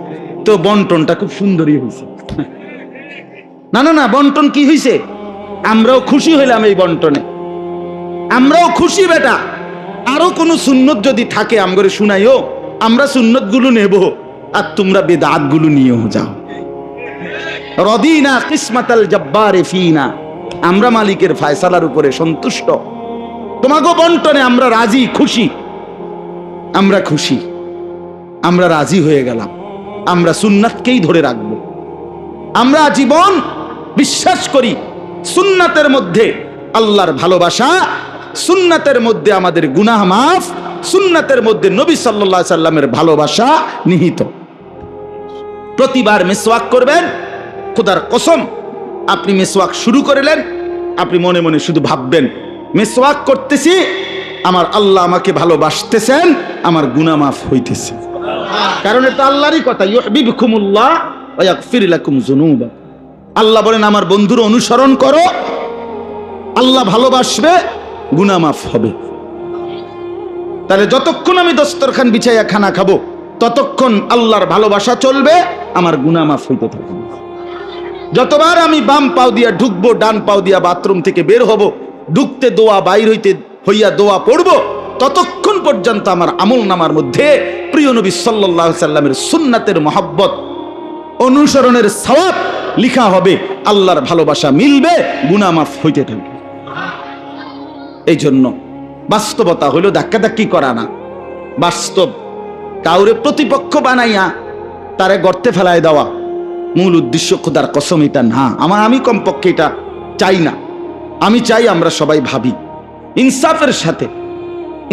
তো বন্টনটা খুব সুন্দরই হয়েছে। না বন্টন কি হয়েছে, আমরাও খুশি হইলাম এই বন্টনে, আমরাও খুশি বেটা। আরো কোন সুন্নত যদি থাকে আমগরে শুনাইও, আমরা সুন্নত গুলো নেব আর তোমরা বেদাত গুলো নিয়েও যাও। রদিনা কিসমাতাল জব্বারে ফিনা, আমরা মালিকের ফয়সালার উপরে সন্তুষ্ট, তোমাকে বন্টনে আমরা রাজি, খুশি, আমরা রাজি হয়ে গেলাম। আমরা সুন্নাতকেই ধরে রাখবো। আমরা জীবন বিশ্বাস করি সুন্নাতের মধ্যে আল্লাহর ভালোবাসা, সুন্নাতের মধ্যে আমাদের গুনাহ মাফ, সুন্নাতের মধ্যে নবী সাল্লাল্লাহু আলাইহি সাল্লামের ভালোবাসা নিহিত। প্রতিবার মিসওয়াক করবেন, খোদার কসম আপনি মিসওয়াক শুরু করলেন, আপনি মনে মনে শুধু ভাববেন মিসওয়াক করতেছি, আমার আল্লাহ আমাকে ভালোবাসতেছেন, আমার গুনাহ মাফ হইতেছে। কারণ এটা আল্লাহরই কথা, ইউহিব্বুকুমুল্লাহ ওয়া ইয়াগফির লাকুম যুনুবা। আল্লাহ বলেন আমার বন্ধুর অনুসরণ করো, আল্লাহ ভালোবাসবে, গুনাহ মাফ হবে। তাহলে যতক্ষণ আমি দস্তরখান বিছাইয়া খানা খাবো ততক্ষণ আল্লাহর ভালোবাসা চলবে, আমার গুনাহ মাফ হইতে থাকবে। যতবার আমি বাম পাও দিয়া ঢুকবো, ডান পাও দিয়া বাথরুম থেকে বের হব, ঢুকতে দোয়া, বাইর হইয়া দোয়া পড়ব, ততক্ষণ পর্যন্ত আমার আমল নামার মধ্যে প্রিয় নবী সাল্লাল্লাহু আলাইহি সাল্লামের সুন্নাতের মহব্বত, অনুসরণের সওয়াব লিখা হবে, আল্লাহর ভালোবাসা মিলবে, গুনাহ মাফ হইতে থাকবে। এই জন্য বাস্তবতা হলো ধাক্কাধাক্কি করা না, বাস্তব কাউরে প্রতিপক্ষ বানাইয়া তারে গর্তে ফেলায় দেওয়া মূল উদ্দেশ্য খোদার কসম এটা না। আমি কমপক্ষে এটা চাই না। আমি চাই আমরা সবাই ভাবি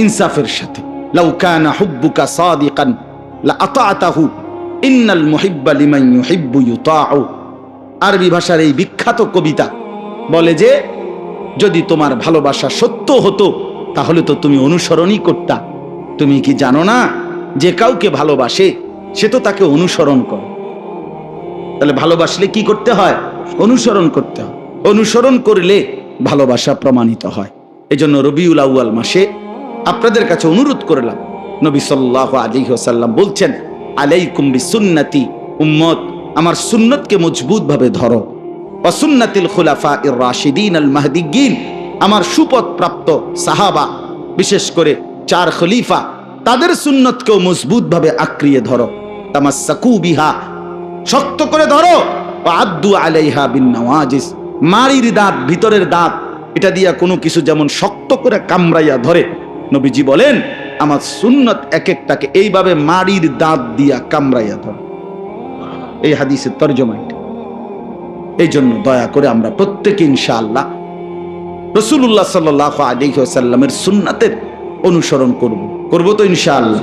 ইনসাফের সাথে লাউ কানা হুব্বুকা সাদিকান লা আতাআতাহু ইন্নাল মুহিব্বা লিমান ইউহিব্বু ইউতাউ। আরবি ভাষার এই বিখ্যাত কবিতা বলে যে যদি তোমার ভালোবাসা সত্য হতো তাহলে তো তুমি অনুসরণই করতা। তুমি কি জানো না যে কাউকে ভালোবাসে সে তো তাকে অনুসরণ করে। তাহলে ভালোবাসলে কি করতে হয়? অনুসরণ করতে হয়। অনুসরণ করলে ভালোবাসা প্রমাণিত হয়। এজন্য রবিউল আউয়াল মাসে আপনাদের কাছে অনুরোধ করলাম, নবী সাল্লাল্লাহু আলাইহি ওয়াসাল্লাম বলছেন, আলাইকুম বিসুন্নতি, উম্মত আমার সুন্নতকে মজবুত ভাবে ধরো, ওয়া সুন্নাতিল খুলাফাইর রাশিদিন আল মাহদিয়্যিন, আমার সুপথ প্রাপ্ত সাহাবা, বিশেষ করে 4 খলিফা, তাদের সুন্নতকেও মজবুত ভাবে আঁকড়িয়ে ধরো। তামাসসাকু বিহা, শক্ত করে ধরো, ওয়া আদ্দু আলাইহা বিন নওয়াজিস, মাড়ির দাঁত, ভিতরের দাঁত, এটা দিয়া কোনো কিছু যেমন শক্ত করে কামড়াইয়া ধরে, নবীজি বলেন আমার সুন্নত এক একটাকে এইভাবে মাড়ির দাঁত দিয়া কামড়াইয়া ধরে। এই হাদিসের তরজমা এটা। এই জন্য দয়া করে আমরা প্রত্যেকে ইনশাআল্লাহ রাসূলুল্লাহ সাল্লাল্লাহু আলাইহি ওয়াসাল্লামের সুন্নাতের অনুসরণ করব তো ইনশাআল্লাহ।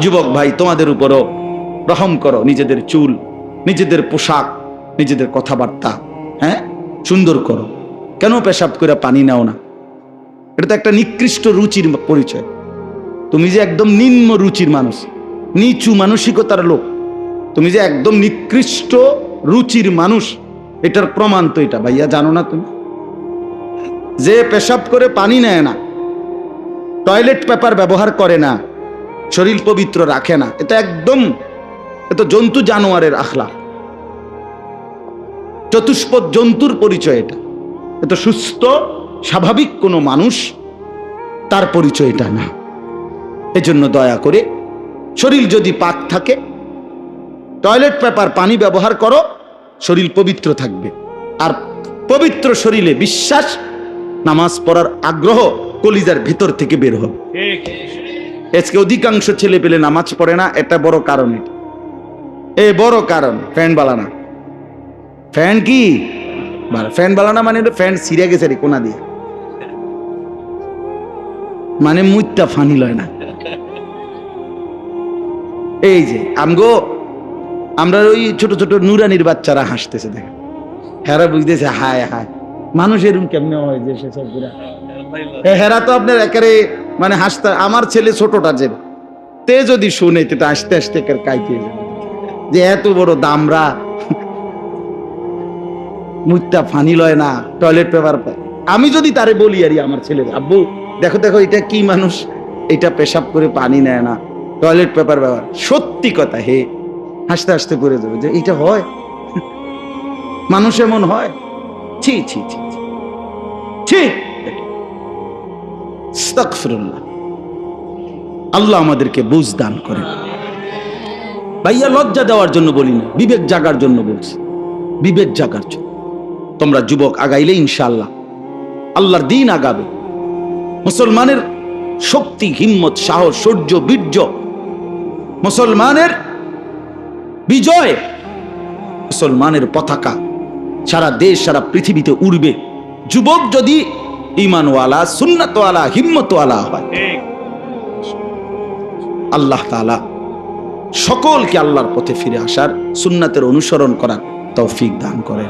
যুবক ভাই, তোমাদের উপরও রহম করো, নিজেদের চুল, নিজেদের পোশাক, নিজেদের কথাবার্তা সুন্দর করো। কেন পেশাব করে পানি নাও না? এটা তো একটা নিকৃষ্ট রুচির পরিচয়। তুমি যে একদম নিম্ন রুচির মানুষ, নিচু মানসিকতার লোক, তুমি যে একদম নিকৃষ্ট রুচির মানুষ, এটার প্রমাণ তো এটা। ভাইয়া জানো না তুমি? যে পেশাব করে পানি নেয় না, টয়লেট পেপার ব্যবহার করে না, শরীর পবিত্র রাখে না, এটা একদম জন্তু জানোয়ারের আখলাক, চতুষ্পদ জন্তুর পরিচয় এটা। এটা সুস্থ স্বাভাবিক কোনো মানুষ তার পরিচয় এটা না। এজন্য দয়া করে শরীর যদি পাক থাকে, টয়লেট পেপার পানি ব্যবহার করো, শরীর পবিত্র থাকবে। আর পবিত্র শরীরে বিশ্বাস, নামাজ পড়ার আগ্রহ কলিজার ভিতর থেকে বের হবে। আজকে অধিকাংশ ছেলে পেলে নামাজ পড়ে না, এটা বড় কারণ। এটা এই বড় কারণ ফ্যান বালানা। ফ্যান কি ফ্যান বালানা মানে ফ্যান ছিঁড়ে গেছে রে কোনা দিয়ে, মানে মুইটা ফানি লয় না। এই যে আমরা ওই ছোট ছোট নুরানির বাচ্চারা হাসতেছে, দেখেন, হেরা বুঝতেছে হায় হায় মানুষ এরকম কেমনে হয় যে সেসব হেরা তো আপনার একেবারে মানে হাসতে। আমার ছেলে ছোটটা যে তে যদি শুনে তো আস্তে আস্তে কাইতে যে এত বড় দামরা মুইটা ফানি লয় না, টয়লেট পেপার। আমি যদি তারে বলি আর আমার ছেলে, আব্বু দেখো দেখো এটা কি মানুষ, এটা পেশাব করে পানি নেয় না, টয়লেট পেপার ব্যবহার, সত্যি কথা হে হাসতে হাসতে করে দেবে যে এটা হয়, মানুষ এমন হয়। ছি ছি ছি ছি, আস্তাগফিরুল্লাহ। আল্লাহ আমাদেরকে বুঝ দান করেন। ভাইয়া লজ্জা দেওয়ার জন্য বলি না, বিবেক জাগার জন্য বলছি, বিবেক জাগার জন্য। তোমরা যুবক আগাইলে ইনশাআল্লাহ আল্লাহর দিন আগাবে। মুসলমানের শক্তি, হিম্মত, সাহস, শৌর্য, বীর্য, মুসলমানের বিজয়, মুসলমানের পতাকা সারা দেশ, সারা পৃথিবীতে উড়বে যুবক যদি ঈমানওয়ালা, সুন্নাতওয়ালা, হিম্মতওয়ালা হয়। আল্লাহ তাআলা সকলকে আল্লাহর পথে ফিরে আসার, সুন্নাতের অনুসরণ করার তৌফিক দান করেন।